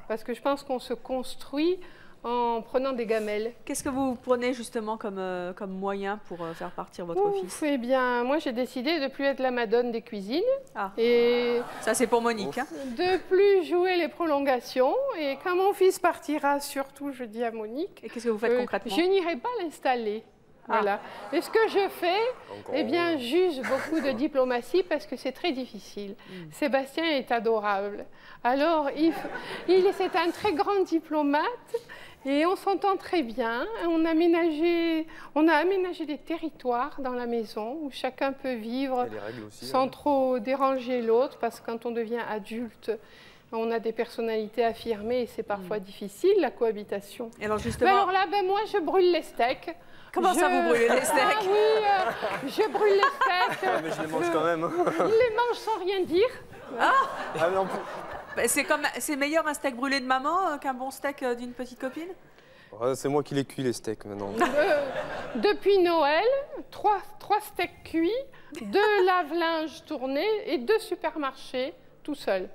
Parce que je pense qu'on se construit en prenant des gamelles. Qu'est-ce que vous prenez justement comme moyen pour faire partir votre fils? Eh bien, moi j'ai décidé de ne plus être la madone des cuisines. Ah. Et ça c'est pour Monique. Hein. De plus jouer les prolongations. Et quand mon fils partira, surtout je dis à Monique... Et qu'est-ce que vous faites concrètement? Je n'irai pas l'installer. Voilà. Et ce que je fais, eh bien, j'use beaucoup de diplomatie parce que c'est très difficile. Sébastien est adorable. Alors, c'est un très grand diplomate et on s'entend très bien. On a aménagé des territoires dans la maison où chacun peut vivre sans trop déranger l'autre parce que quand on devient adulte, on a des personnalités affirmées et c'est parfois difficile, la cohabitation. Et alors, justement... alors là, moi, je brûle les steaks. Comment ça, vous brûlez les steaks? Ah oui, je brûle les steaks. Mais je les mange quand même. Je les mange sans rien dire. Ah, non. C'est meilleur un steak brûlé de maman qu'un bon steak d'une petite copine? C'est moi qui les cuis, les steaks, maintenant. Depuis Noël, 3 steaks cuits, 2 lave-linges tournés et 2 supermarchés tout seul.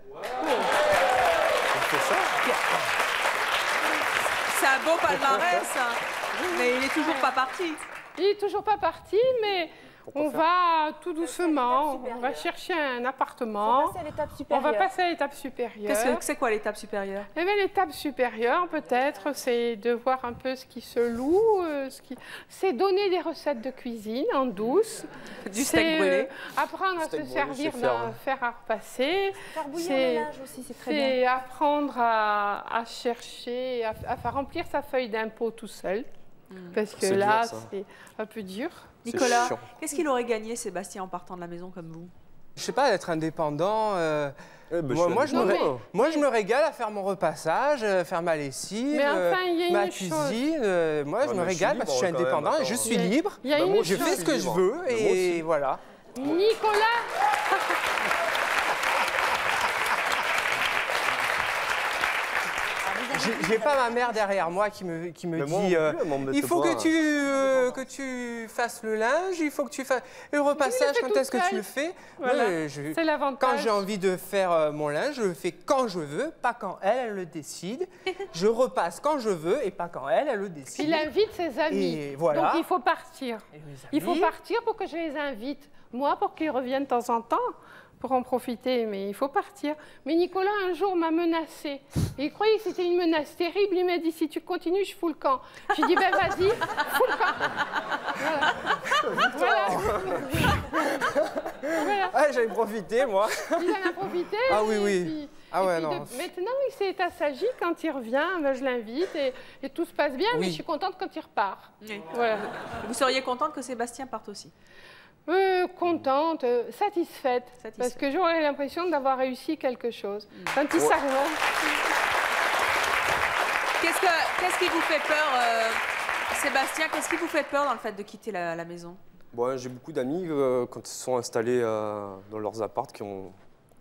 C'est un beau palmarès, mais il est toujours pas parti. Il est toujours pas parti, mais on va tout doucement, on va chercher un appartement. On va passer à l'étape supérieure. C'est quoi l'étape supérieure? Eh bien, l'étape supérieure, peut-être, c'est de voir un peu ce qui se loue, c'est donner des recettes de cuisine en douce. Du steak brûlé. Apprendre à se servir d'un fer à repasser. Faire bouillir le linge aussi, c'est très bien. C'est apprendre à chercher, à faire remplir sa feuille d'impôt tout seul. Parce que là, c'est un peu dur. Nicolas, qu'est-ce qu'il aurait gagné, Sébastien, en partant de la maison comme vous? Je sais pas, d'être indépendant. Moi, je me régale à faire mon repassage, faire ma lessive, ma cuisine. Moi, je me régale parce que je suis indépendant et je suis libre. Je fais ce que je veux et voilà. Nicolas J'ai pas ma mère derrière moi qui me dit il faut que tu fasses le linge, il faut que tu fasses le repassage, quand est-ce que tu le fais? Voilà. C'est l'avantage. Quand j'ai envie de faire mon linge, je le fais quand je veux, pas quand elle le décide. Je repasse quand je veux et pas quand elle le décide. Il invite ses amis. Et voilà. Donc il faut partir. Il faut partir pour que je les invite. Moi, pour qu'ils reviennent de temps en temps. Pour en profiter, mais il faut partir. Mais Nicolas, un jour, m'a menacé. Et il croyait que c'était une menace terrible. Il m'a dit, si tu continues, je fous le camp. Je lui ai dit, ben vas-y, fous le camp. Voilà. Ah, j'avais profité, moi. Il en a profité. Ah oui, oui. Puis, non. Maintenant, il s'est assagi. Quand il revient, ben, je l'invite et tout se passe bien, mais je suis contente quand il repart. Oui. Voilà. Vous seriez contente que Sébastien parte aussi? Contente, satisfaite, parce que j'aurais l'impression d'avoir réussi quelque chose. Quand il s'arrive. Qu'est-ce qui vous fait peur, Sébastien? Qu'est-ce qui vous fait peur dans le fait de quitter la maison? Bon, j'ai beaucoup d'amis quand ils se sont installés dans leurs apparts qui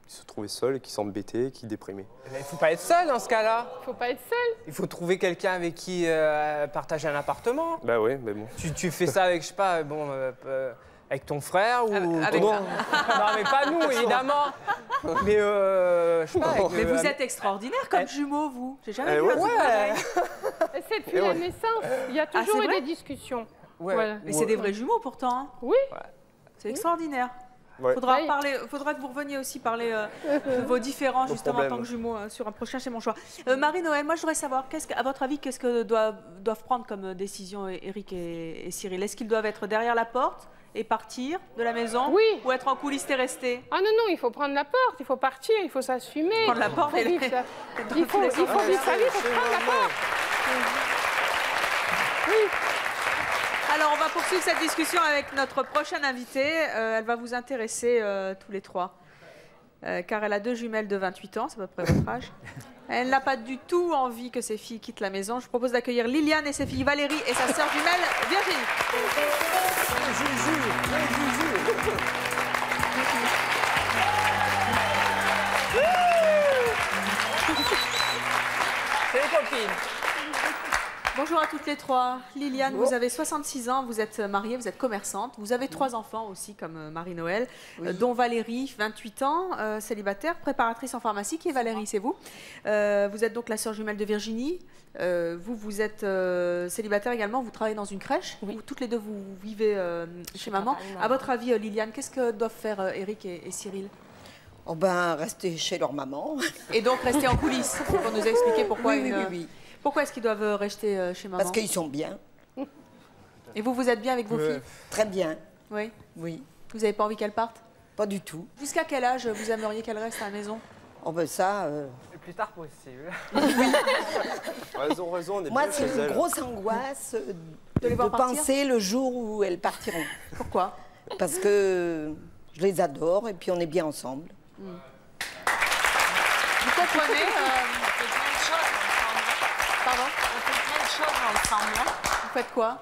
se trouvaient seuls, qui s'embêtaient, qui déprimaient. Il ne faut pas être seul dans ce cas-là. Il ne faut pas être seul. Il faut trouver quelqu'un avec qui partager un appartement. Bah oui, mais bon. Tu fais ça avec, je sais pas, avec ton frère ou... Avec... Non, mais pas nous, évidemment. Mais je sais pas. Mais vous êtes extraordinaire comme jumeaux, vous. J'ai jamais vu un truc pareil. C'est depuis la naissance. Il y a toujours eu des discussions. Voilà. Mais c'est des vrais jumeaux pourtant. Hein. Oui. C'est extraordinaire. Ouais. Faudra que vous reveniez aussi parler de vos différends justement en tant que jumeaux sur un prochain Chez Mon Choix. Marie-Noël, moi je voudrais savoir, à votre avis, qu'est-ce que doivent prendre comme décision Eric et Cyril? Est-ce qu'ils doivent être derrière la porte et partir de la maison? Oui. Ou être en coulisses et rester? Ah non, il faut prendre la porte, il faut partir, il faut s'assumer. Prendre la porte il faut vivre sa vie, il faut prendre la porte. Oui. Alors, on va poursuivre cette discussion avec notre prochaine invitée. Elle va vous intéresser tous les trois, car elle a 2 jumelles de 28 ans, c'est à peu près votre âge. Elle n'a pas du tout envie que ses filles quittent la maison. Je vous propose d'accueillir Liliane et ses filles Valérie et sa sœur jumelle Virginie. C'est les copines. Bonjour à toutes les trois. Liliane, vous avez 66 ans, vous êtes mariée, vous êtes commerçante. Vous avez 3 enfants aussi, comme Marie-Noël, dont Valérie, 28 ans, célibataire, préparatrice en pharmacie. Qui est Valérie? C'est vous. Vous êtes donc la sœur jumelle de Virginie. Vous êtes célibataire également, vous travaillez dans une crèche. Vous, toutes les deux, vous vivez chez maman. À votre avis, Liliane, qu'est-ce que doivent faire Eric et Cyril? Oh ben, rester chez leur maman. Et donc rester en coulisses, pour nous expliquer pourquoi Oui. Pourquoi est-ce qu'ils doivent rester chez maman? Parce qu'ils sont bien. Et vous êtes bien avec vos filles? Très bien. Oui. Oui. Vous n'avez pas envie qu'elles partent? Pas du tout. Jusqu'à quel âge vous aimeriez qu'elles restent à la maison? Oh ben ça... Le plus tard possible. Elles ont raison, on est Moi, bien c'est chez une elles. grosse angoisse de les voir partir. penser le jour où elles partiront. Pourquoi? Parce que je les adore et puis on est bien ensemble. Vous comprenez Pardon? On fait plein de choses ensemble. Vous faites quoi?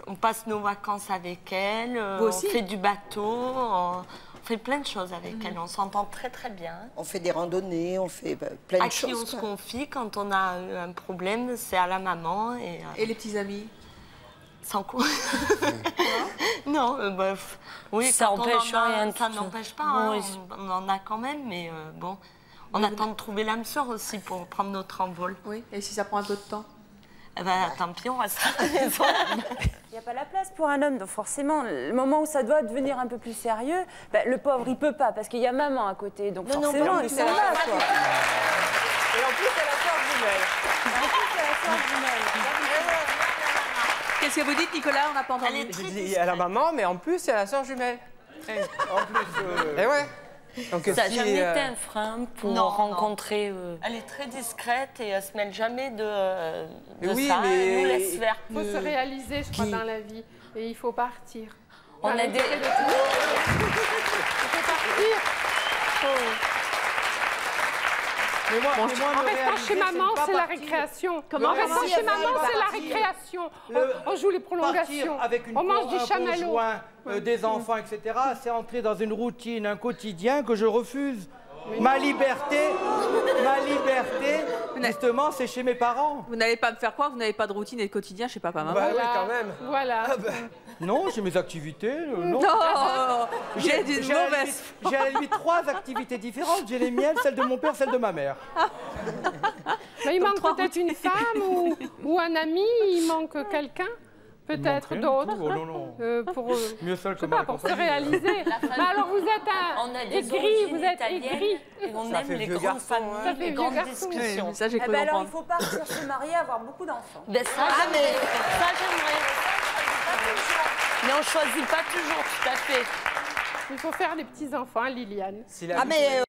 On passe nos vacances avec elle, Vous aussi? on fait du bateau, on fait plein de choses avec elle. On s'entend très très bien. On fait des randonnées, on fait plein À de qui choses. on se confie quand on a un problème, c'est à la maman. Et les petits amis? Sans quoi? Non, oui, Ça quand on empêche en a, rien de ça tout. n'empêche pas, hein, Oui. on en a quand même, mais bon, on attend de trouver l'âme sœur aussi pour prendre notre envol. Oui, et si ça prend un peu de temps? Eh ben, tant pis, on reste à la maison. Il n'y a pas la place pour un homme, donc forcément, le moment où ça doit devenir un peu plus sérieux, le pauvre, il peut pas, parce qu'il y a maman à côté, donc Non, forcément, pas il du s'en tout. va, quoi. Et en plus, c'est la sœur jumelle. Qu'est-ce que vous dites, Nicolas? On n'a pas entendu. J'ai dit à la maman, mais en plus, c'est la sœur jumelle. En plus, et ouais. Donc, Ça n'a si, jamais été un frein pour Non, rencontrer. Elle est très discrète et elle se mêle jamais de Oui, ça. mais- Elle nous laisse faire. Il faut se réaliser, je crois, dans la vie. Et il faut partir. On a des- Il faut partir. Mais moi, En mais moi, le restant réaliser, chez c'est maman, de pas c'est la partir. récréation. Comment En restant partir, chez maman, c'est la partir. récréation. Le- On joue les prolongations. Partir avec une On mange du un chamallow. conjoint, des enfants, etc., c'est entrer dans une routine, un quotidien que je refuse. Ma liberté, justement, c'est chez mes parents. Vous n'allez pas me faire croire que vous n'avez pas de routine et de quotidien chez papa-maman? Bah oui, quand même. Voilà. Non, j'ai mes activités. Non, Non, j'ai des à la mauvaises. limite- J'ai à la limite 3 activités différentes. J'ai les miennes, celle de mon père, celle de ma mère. Mais il manque peut-être une femme ou un ami, il manque quelqu'un. Peut-être rien du d'autres. tout. Oh, non, non. Pour, Mieux seul je que sais mal pas, pour se accompagné. réaliser. Mais alors vous êtes On a des aigri, origines vous êtes italiennes aigri. et on Ça aime fait les vieux grandes garçon, familles, hein. Ça fait les vieux grandes garçon. discussions. Oui, ça, j'ai Eh cru ben alors, il comprendre. faut partir se marier, avoir beaucoup d'enfants. Ben ça, j'aimerais. Mais on choisit pas toujours, tout à fait. Il faut faire les petits-enfants, Liliane. Ah mais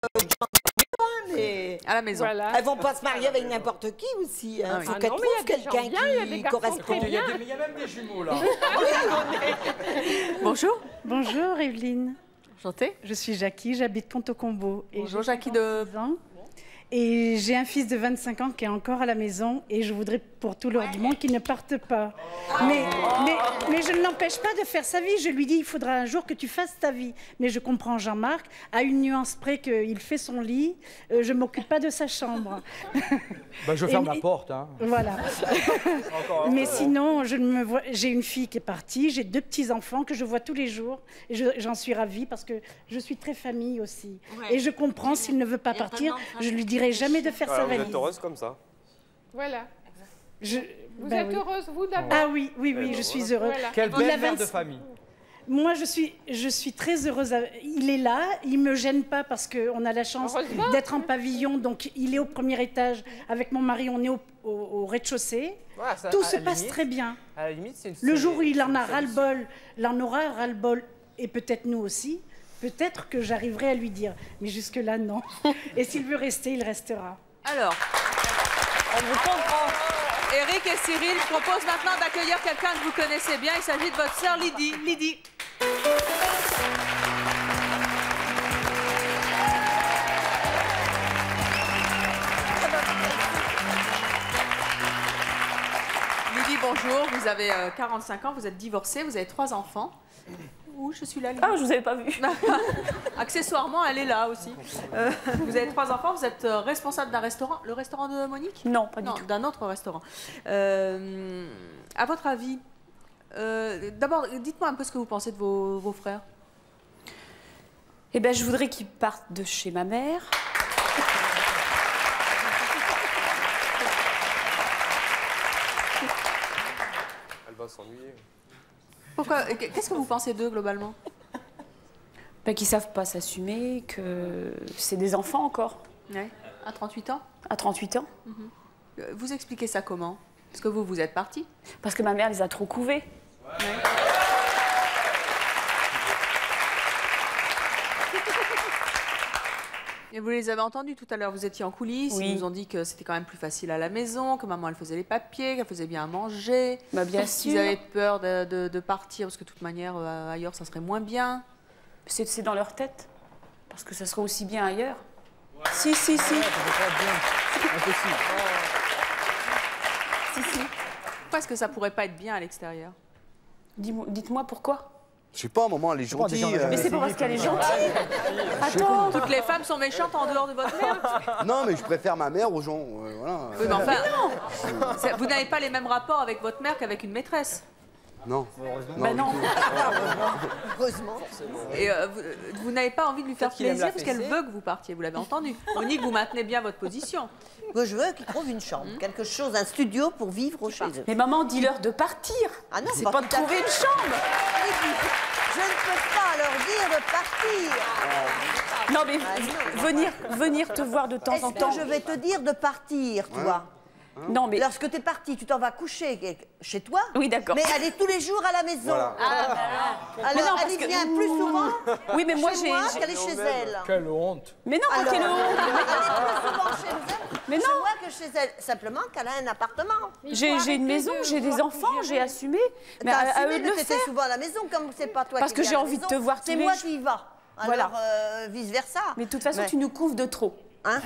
mais à la maison. Voilà. elles vont pas se marier avec n'importe qui aussi. Il Ah oui. faut Ah qu'elles non, mais il y a trouvent des gens quelqu'un bien, il y a des qui garçons correspond. très Il y a bien. il y a même des jumeaux là. Bonjour. Bonjour Evelyne. Enchantée. Je suis Jackie, j'habite Ponto-Combo. Bonjour Jackie de... 6 ans. Et j'ai un fils de 25 ans qui est encore à la maison et je voudrais pour tout l'heure du monde qu'il ne parte pas. Mais je ne l'empêche pas de faire sa vie. Je lui dis, il faudra un jour que tu fasses ta vie. Mais je comprends Jean-Marc, à une nuance près qu'il fait son lit, je ne m'occupe pas de sa chambre. Bah, je ferme la porte. Hein. Voilà. Mais sinon, j'ai une fille qui est partie, j'ai 2 petits-enfants que je vois tous les jours. Et j'en suis ravie parce que je suis très famille aussi. Ouais. Et je comprends s'il ne veut pas partir, je lui dirai jamais de faire sa Voilà, vous valise. êtes heureuse comme ça. Voilà. Vous Ben êtes oui. heureuse, vous, d'abord? Ah oui, je suis heureuse. Voilà. Quelle Il a belle mère de 26 famille. Moi, je suis très heureuse. Il est là, il ne me gêne pas parce qu'on a la chance Heureusement. d'être en pavillon. Donc, il est au premier étage. Avec mon mari, on est au rez-de-chaussée. Voilà, ça, Tout à se la passe limite- très bien. À la limite, c'est une Le jour où il en a solution. ras-le-bol, il en aura ras-le-bol, et peut-être nous aussi, peut-être que j'arriverai à lui dire. Mais jusque-là, non. Et s'il veut rester, il restera. Alors, on vous comprend. Eric et Cyril, je propose maintenant d'accueillir quelqu'un que vous connaissez bien. Il s'agit de votre sœur Lydie. Lydie. Lydie, bonjour. Vous avez 45 ans, vous êtes divorcé, vous avez 3 enfants. Où je suis là. Ah, je vous avais pas vu. Accessoirement, elle est là aussi. Vous avez 3 enfants, vous êtes responsable d'un restaurant. Le restaurant de Monique? Non, pas du tout. D'un autre restaurant. À votre avis, d'abord, dites-moi un peu ce que vous pensez de vos frères. Eh bien, je voudrais qu'ils partent de chez ma mère. Elle va s'ennuyer. Pourquoi? Qu'est-ce que vous pensez d'eux, globalement? Ben, qu'ils savent pas s'assumer, que c'est des enfants encore. Ouais. À 38 ans? À 38 ans. Vous expliquez ça comment? Parce que vous êtes parti? Parce que ma mère les a trop couvés. Ouais. Et vous les avez entendus tout à l'heure, vous étiez en coulisses, Oui. ils nous ont dit que c'était quand même plus facile à la maison, que maman elle faisait les papiers, qu'elle faisait bien à manger. Bah, bien qu'ils sûr. avaient peur de partir parce que de toute manière ailleurs ça serait moins bien. C'est dans leur tête. Parce que ça serait aussi bien ailleurs. Si, si, si. Impossible. Si, si. Pourquoi est-ce que ça pourrait pas être bien à l'extérieur? Dites-moi pourquoi. Je sais pas, maman, elle est gentille. Mais c'est pas parce qu'elle est gentille. Attends. Toutes les femmes sont méchantes en dehors de votre mère? Non, mais je préfère ma mère aux gens. Voilà. Oui, mais enfin, vous n'avez pas les mêmes rapports avec votre mère qu'avec une maîtresse. Non. Bah non. Heureusement. Et vous n'avez pas envie de lui faire qu'il aime plaisir la parce qu'elle fessée. veut que vous partiez, vous l'avez entendu. Monique, vous maintenez bien votre position. Moi, je veux qu'ils trouvent une chambre, quelque chose, un studio pour vivre chez eux. Mais maman, dis-leur de partir. Ah non, c'est pas de tout à trouver fait. une chambre. Je ne peux pas leur dire de partir. Non, mais venir te voir de temps en Est-ce temps. que je vais te dire de partir, toi? Non, mais... Lorsque tu es parti, tu t'en vas coucher chez toi. Oui, d'accord. Mais elle est tous les jours à la maison. Voilà. Alors, Mais non, elle parce y que- vient plus souvent Oui, mais moi, chez moi j'ai... qu'elle est chez elle. Quelle honte. Mais non, Alors, quelle elle est honte. plus souvent chez elle Mais chez non. moi que chez elle. Simplement qu'elle a un appartement. J'ai une maison, j'ai des enfants, j'ai assumé. Mais T'as à assumé, eux de mais le t'étais faire. souvent à la maison, comme c'est pas toi Parce qui que viens j'ai à la envie de maison, te voir c'est tous les moi jours. qui y va. Voilà. Alors, vice-versa. Mais de toute façon, Ouais. tu nous couvres de trop. Hein?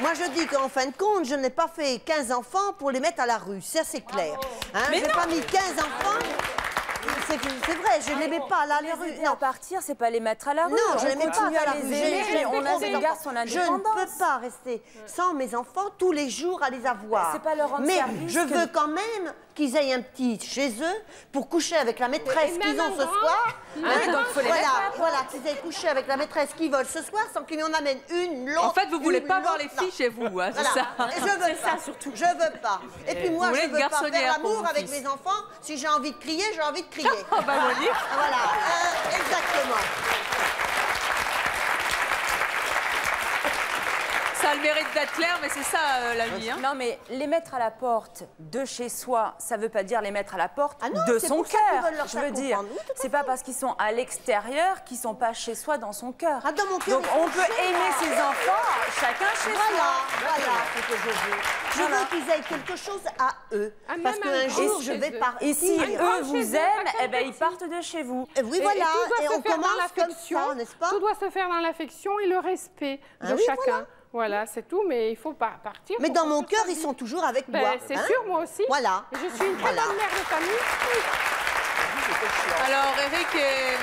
Moi, je dis qu'en fin de compte, je n'ai pas fait 15 enfants pour les mettre à la rue. Ça, c'est clair. Hein? Mais J'ai non. pas mis 15 enfants. C'est vrai, je ne les mets pas à la Les rue. aider à partir, c'est pas les mettre à la rue. Non, je On les mets pas continue à la les rue. aider, on a des gardes son Je ne peux pas rester sans mes enfants tous les jours à les avoir. C'est pas leur rendre Mais service je que- veux quand même qu'ils aient un petit chez eux pour coucher avec la maîtresse Et qu'ils même ont un ce grand. soir. Ah, donc faut les mettre à la Voilà, qu'ils aient couché avec la maîtresse qu'ils veulent ce soir sans qu'ils en amènent une, l'autre. En fait, vous voulez une, pas voir les l'autre, filles chez vous, hein, c'est voilà. ça? Et je veux C'est pas. ça, surtout. Je veux pas. Et puis moi, Vous je voulez veux une pas faire garçonnière pour l'amour vos avec fils. mes enfants. Si j'ai envie de crier, j'ai envie de crier. Ah bah Monique. Voilà, exactement. Ça a le mérite d'être clair, mais c'est ça la vie. Hein. Non, mais les mettre à la porte de chez soi, ça veut pas dire les mettre à la porte Ah non, de c'est son pour ça qu'ils cœur. veulent leur Je faire veux dire, comprendre. Oui, tout à c'est pas parce qu'ils sont à l'extérieur qu'ils sont pas chez soi dans son cœur. Ah, dans mon cœur, Donc ils on sont peut chez aimer moi. ses enfants, chacun chez Voilà, soi. voilà ce que je veux. Je veux qu'ils aient quelque chose à eux. Ah, Parce même qu'un un jour, grand je chez vais eux. partir. Et si Un grand eux chez vous eux, aiment, pas eh ben comme ils partent de chez vous. Et oui, Et voilà. tout doit Et se on faire dans commence comme l'affection. ça, n'est-ce pas? Tout doit se faire dans l'affection et le respect de Ah oui, chacun. Voilà, c'est tout, mais il faut pas partir. Mais pour dans qu'on mon se cœur, soit ils dit. sont toujours avec Ben, moi. c'est hein. sûr, moi aussi. Voilà. Et je suis une très Voilà. bonne mère de famille. Alors Eric et...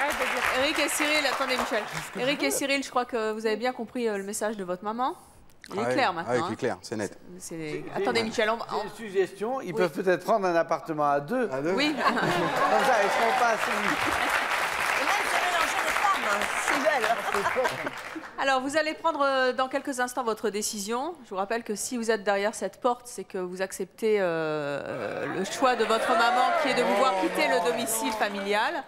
Arrête de dire. Eric et Cyril, attendez Michel. Eric et Cyril, je crois que vous avez bien compris le message de votre maman. Il est clair maintenant. Ah, il est clair, c'est net. Attendez Michel, J'ai une suggestion, ils peuvent peut-être prendre un appartement à deux. Oui. Comme ça, ils seront pas assez. Et même se mélanger les femmes, hein, s'ils veulent. Alors, vous allez prendre dans quelques instants votre décision. Je vous rappelle que si vous êtes derrière cette porte, c'est que vous acceptez le choix de votre maman qui est de vous voir quitter le domicile familial.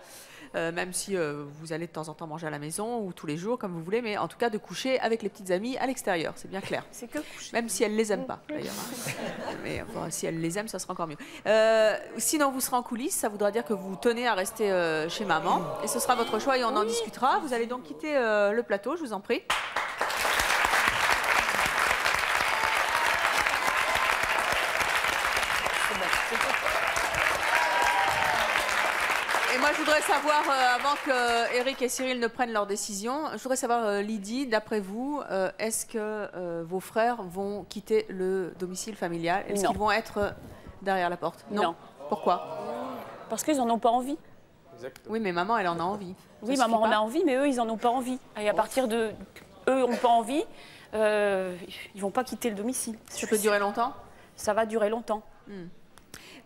Même si vous allez de temps en temps manger à la maison ou tous les jours, comme vous voulez, mais en tout cas de coucher avec les petites amies à l'extérieur, c'est bien clair. C'est que coucher. Même si elles ne les aiment pas, d'ailleurs. Mais enfin, si elles les aiment, ça sera encore mieux. Sinon, vous serez en coulisses, ça voudra dire que vous tenez à rester chez maman. Et ce sera votre choix et on en discutera. Vous allez donc quitter le plateau, je vous en prie. Et moi, je voudrais savoir, avant que Eric et Cyril ne prennent leur décision, je voudrais savoir, Lydie, d'après vous, est-ce que vos frères vont quitter le domicile familial? Est-ce qu'ils vont être derrière la porte? Non. Pourquoi? Parce qu'ils n'en ont pas envie. Oui, mais maman, elle en a envie. Oui, maman en a envie, mais eux, ils n'en ont pas envie. Et à partir de... Eux n'ont pas envie, ils ne vont pas quitter le domicile. Ça peut durer longtemps? Ça va durer longtemps.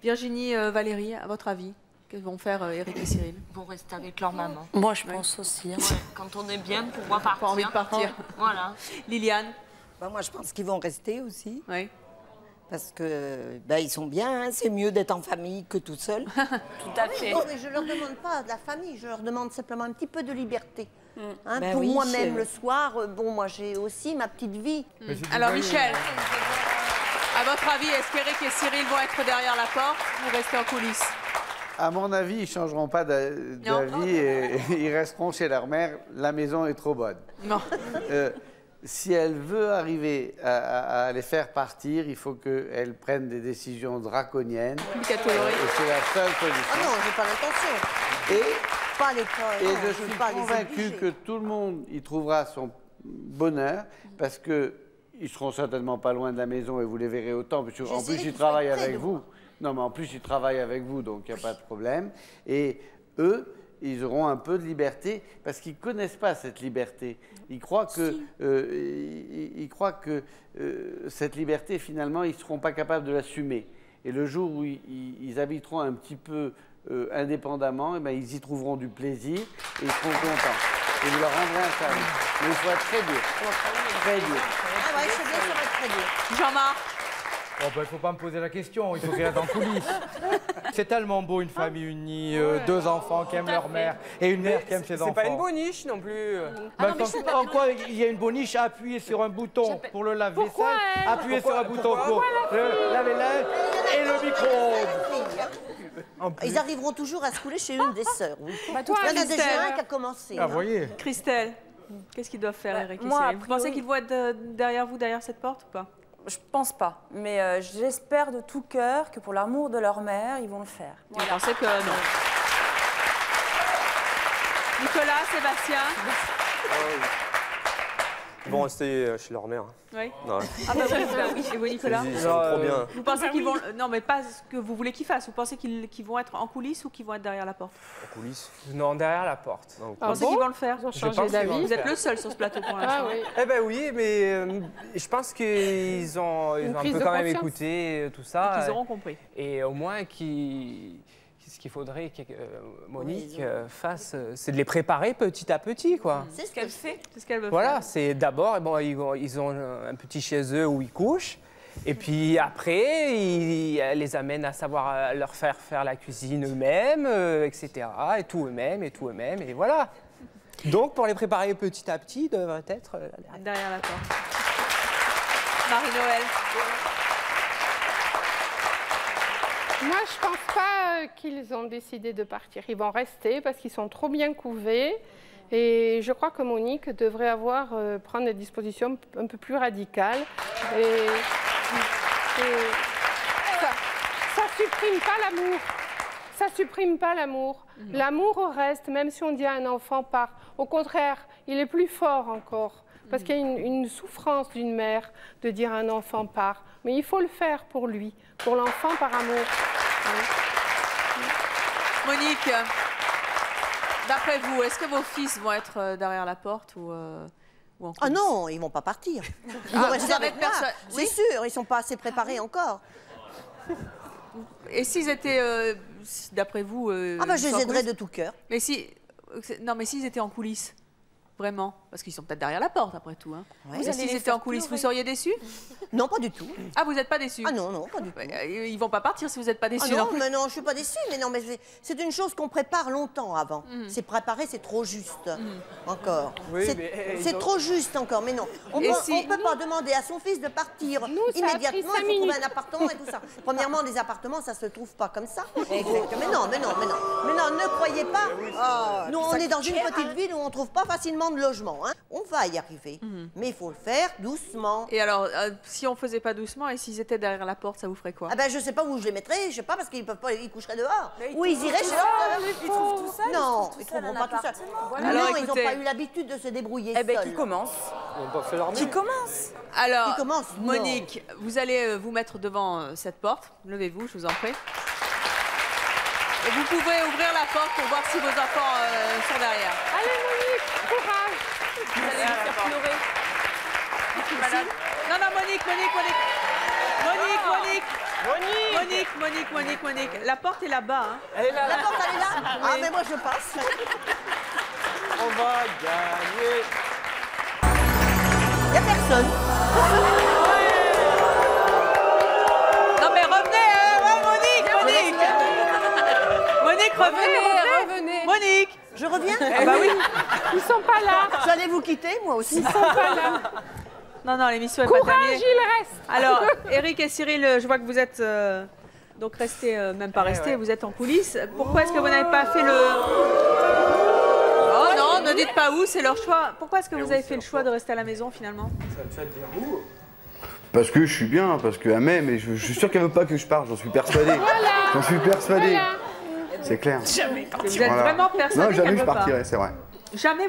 Virginie, Valérie, à votre avis, que vont faire Eric et Cyril? Ils vont rester avec leur maman. Moi, je pense aussi. Hein. Ouais, quand on est bien, pouvoir partir. Pas envie de partir. Voilà. Liliane? Moi, je pense qu'ils vont rester aussi. Oui. Parce que ils sont bien, hein. C'est mieux d'être en famille que tout seul. Tout à fait. Non, mais je leur demande pas de la famille, je leur demande simplement un petit peu de liberté. Hein, Ben pour oui, moi-même, le soir, moi j'ai aussi ma petite vie. Alors Michel, à votre avis, est-ce qu'Eric et Cyril vont être derrière la porte ou rester en coulisses? À mon avis, ils ne changeront pas d'avis et ils resteront chez leur mère. La maison est trop bonne. Non. Si elle veut arriver à les faire partir, il faut qu'elle prenne des décisions draconiennes. Et c'est la seule solution. Ah non, j'ai pas l'intention. Pas l'école. Et non, je suis convaincu que tout le monde y trouvera son bonheur parce qu'ils seront certainement pas loin de la maison et vous les verrez autant. Parce qu'en plus, ils travaillent avec vous. Non, mais en plus, ils travaillent avec vous, donc il n'y a pas de problème. Et eux, ils auront un peu de liberté parce qu'ils ne connaissent pas cette liberté. Ils croient que, cette liberté, finalement, ils ne seront pas capables de l'assumer. Et le jour où ils habiteront un petit peu indépendamment, ils y trouveront du plaisir et ils seront contents. Et vous leur rendrez un service. Mais il faut être très dur. Très dur. Ah ouais, je sais bien, ça va être très dur. Jean-Marc? Il ne faut pas me poser la question, il faut qu'il reste en coulisses. C'est tellement beau, une famille unie, deux enfants qui aiment leur mère et une mère qui aime ses enfants. C'est pas une boniche non plus. En quoi il y a une boniche à appuyer sur un bouton pour le lave-vaisselle, appuyer sur un bouton pour le lave-linge et le micro-ondes. Ils arriveront toujours à se couler chez une des sœurs. Oui. Il y en a Christelle, déjà un qui a commencé. Ah, voyez. Christelle, qu'est-ce qu'ils doivent faire, Eric et moi, Cyril? a Vous pensez priori- qu'ils vont être derrière vous, derrière cette porte ou pas? Je pense pas, mais j'espère de tout cœur que pour l'amour de leur mère, ils vont le faire. Vous pensez que non? Nicolas, Sébastien? Ils vont rester chez leur mère. Oui. Ouais. Ah bah oui. Et vous, Nicolas? Ils sont trop bien. Vous pensez qu'ils vont... Non, mais pas ce que vous voulez qu'ils fassent. Vous pensez qu'ils vont être en coulisses ou qu'ils vont être derrière la porte? En coulisses. Non, derrière la porte. Vous pensez qu'ils vont le faire? Je pense qu'ils vont le Vous êtes faire. le seul sur ce plateau pour l'instant. Ah oui. Eh ben oui, mais je pense qu'ils ont un prise peu de quand même confiance. écouté tout ça. Et qu'ils auront compris. Et au moins, ce qu'il faudrait que Monique fasse, c'est de les préparer petit à petit, quoi. C'est ce qu'elle fait. C'est ce qu'elle veut Voilà, faire. c'est d'abord, ils ont un petit chez eux où ils couchent. Et puis après, ils les amènent à savoir leur faire la cuisine eux-mêmes, etc. Et tout eux-mêmes, et voilà. Donc, pour les préparer petit à petit, ils devraient être derrière la porte. Marie-Noël. Moi, je pense pas qu'ils ont décidé de partir. Ils vont rester parce qu'ils sont trop bien couvés. Et je crois que Monique devrait prendre des dispositions un peu plus radicales. Et ça supprime pas l'amour. Ça supprime pas l'amour. L'amour reste, même si on dit à un enfant part. Au contraire, il est plus fort encore. Parce qu'il y a une souffrance d'une mère de dire à un enfant part. Mais il faut le faire pour lui, pour l'enfant par amour. Monique, d'après vous, est-ce que vos fils vont être derrière la porte ou en coulisses? Ah non, ils vont pas partir. Ils vont rester avec moi. C'est sûr, ils sont pas assez préparés encore. Et s'ils étaient, d'après vous... je les aiderais de tout cœur. Mais mais s'ils étaient en coulisses, vraiment, parce qu'ils sont peut-être derrière la porte après tout. Hein. Ouais. Et s'ils étaient en coulisses, vous seriez déçus? Non, pas du tout. Ah, vous n'êtes pas déçus? Ah non, pas du tout. Ils vont pas partir si vous n'êtes pas déçus. Ah non, mais non, je suis pas déçue. Mais non, mais c'est une chose qu'on prépare longtemps avant. C'est préparé, c'est trop juste encore. Oui, c'est trop juste encore. Mais non, on ne peut pas demander à son fils de partir immédiatement. Il faut trouver un appartement et tout ça. Premièrement, des appartements, ça se trouve pas comme ça. Mais non, ne croyez pas. Nous, on est dans une petite ville où on trouve pas facilement changement de logement. Hein. On va y arriver, mais il faut le faire doucement. Et alors, si on faisait pas doucement et s'ils étaient derrière la porte, ça vous ferait quoi? Ah ben, je sais pas où je les mettrais, je sais pas, parce qu'ils peuvent pas, ils coucheraient dehors. Ou ils iraient chez leur... Ils trouvent tout seuls. Non, ils trouveront pas tout seuls. Alors, non, écoutez... ils n'ont pas eu l'habitude de se débrouiller seuls. Eh ben, qui commence? Qui commence? Alors, qui commence? Monique, vous allez vous mettre devant cette porte. Levez-vous, je vous en prie. Et vous pouvez ouvrir la porte pour voir si vos enfants sont derrière. Allez, Monique, courage. Vous allez les faire pleurer. Non, non, Monique. La porte est là-bas. Hein. Elle est là. La porte, elle est là. Ah, mais moi, je passe. On va gagner. Il n'y a personne. Non, mais revenez, Monique, revenez. Monique. Je reviens? Ah bah oui. Ils sont pas là. J'allais vous quitter, moi aussi. Ils sont pas là. Non, l'émission est pas terminée. Courage, il reste. Alors, Eric et Cyril, je vois que vous êtes donc restés, même pas restés, vous êtes en coulisses. Pourquoi est-ce que vous n'avez pas fait le... Oh non, ne dites pas où, c'est leur choix. Pourquoi est-ce que vous avez fait le choix de rester à la maison finalement? Ça te dire où? Parce que je suis bien, parce qu'elle m'aime et je suis sûr qu'elle veut pas que je parte, j'en suis persuadé. Voilà. J'en suis persuadé. Voilà. C'est clair. Jamais. Vous êtes vraiment persuadé? Non, jamais qu'elle je veut pas. partirai, c'est vrai. Jamais.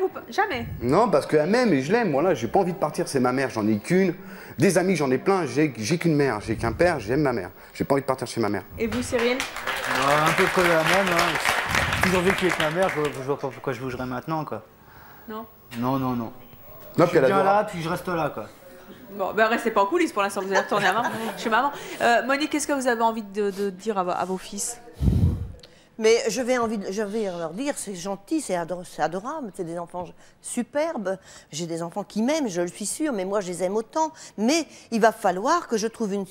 Non, parce qu'elle m'aime et je l'aime. Voilà, j'ai pas envie de partir, c'est ma mère, j'en ai qu'une. Des amis, j'en ai plein, j'ai qu'une mère, j'ai qu'un père, j'aime ma mère. J'ai pas envie de partir chez ma mère. Et vous, Cyril? Un peu près la même. Hein. J'ai toujours vécu avec ma mère, je vois pas pourquoi je bougerais maintenant, quoi. Non. Non, Je suis bien là, puis je reste là, quoi. Bon, ben restez pas en coulisses pour l'instant, vous allez retourner chez maman. Monique, qu'est-ce que vous avez envie de dire à vos fils? Mais je vais leur dire, c'est gentil, c'est adorable, c'est des enfants superbes. J'ai des enfants qui m'aiment, je le suis sûre, mais moi je les aime autant. Mais il va falloir qu'ils trouvent une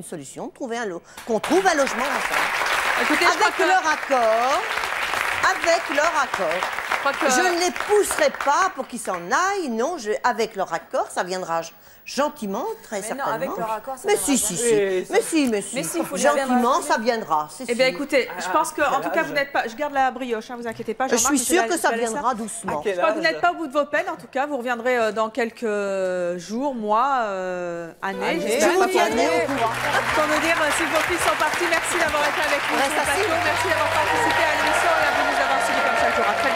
solution, qu'on trouve un logement ensemble. Écoutez, avec leur accord. Je ne les pousserai pas pour qu'ils s'en aillent, non, avec leur accord, ça viendra gentiment, très certainement. Non, avec leur accord, ça mais viendra si. Mais si, gentiment, ça viendra. Eh bien, écoutez, je pense que, en tout cas, vous n'êtes pas... Je garde la brioche, hein, vous inquiétez pas. Je suis sûre que ça viendra doucement. Je crois que vous n'êtes pas au bout de vos peines, en tout cas. Vous reviendrez dans quelques jours, mois, années. Je vous tiendrai au courant. Pour nous dire si vos fils sont partis. Merci d'avoir été avec nous sur le plateau. Merci d'avoir participé à l'émission et à vous nous avoir suivis comme chaque jour. À très bientôt.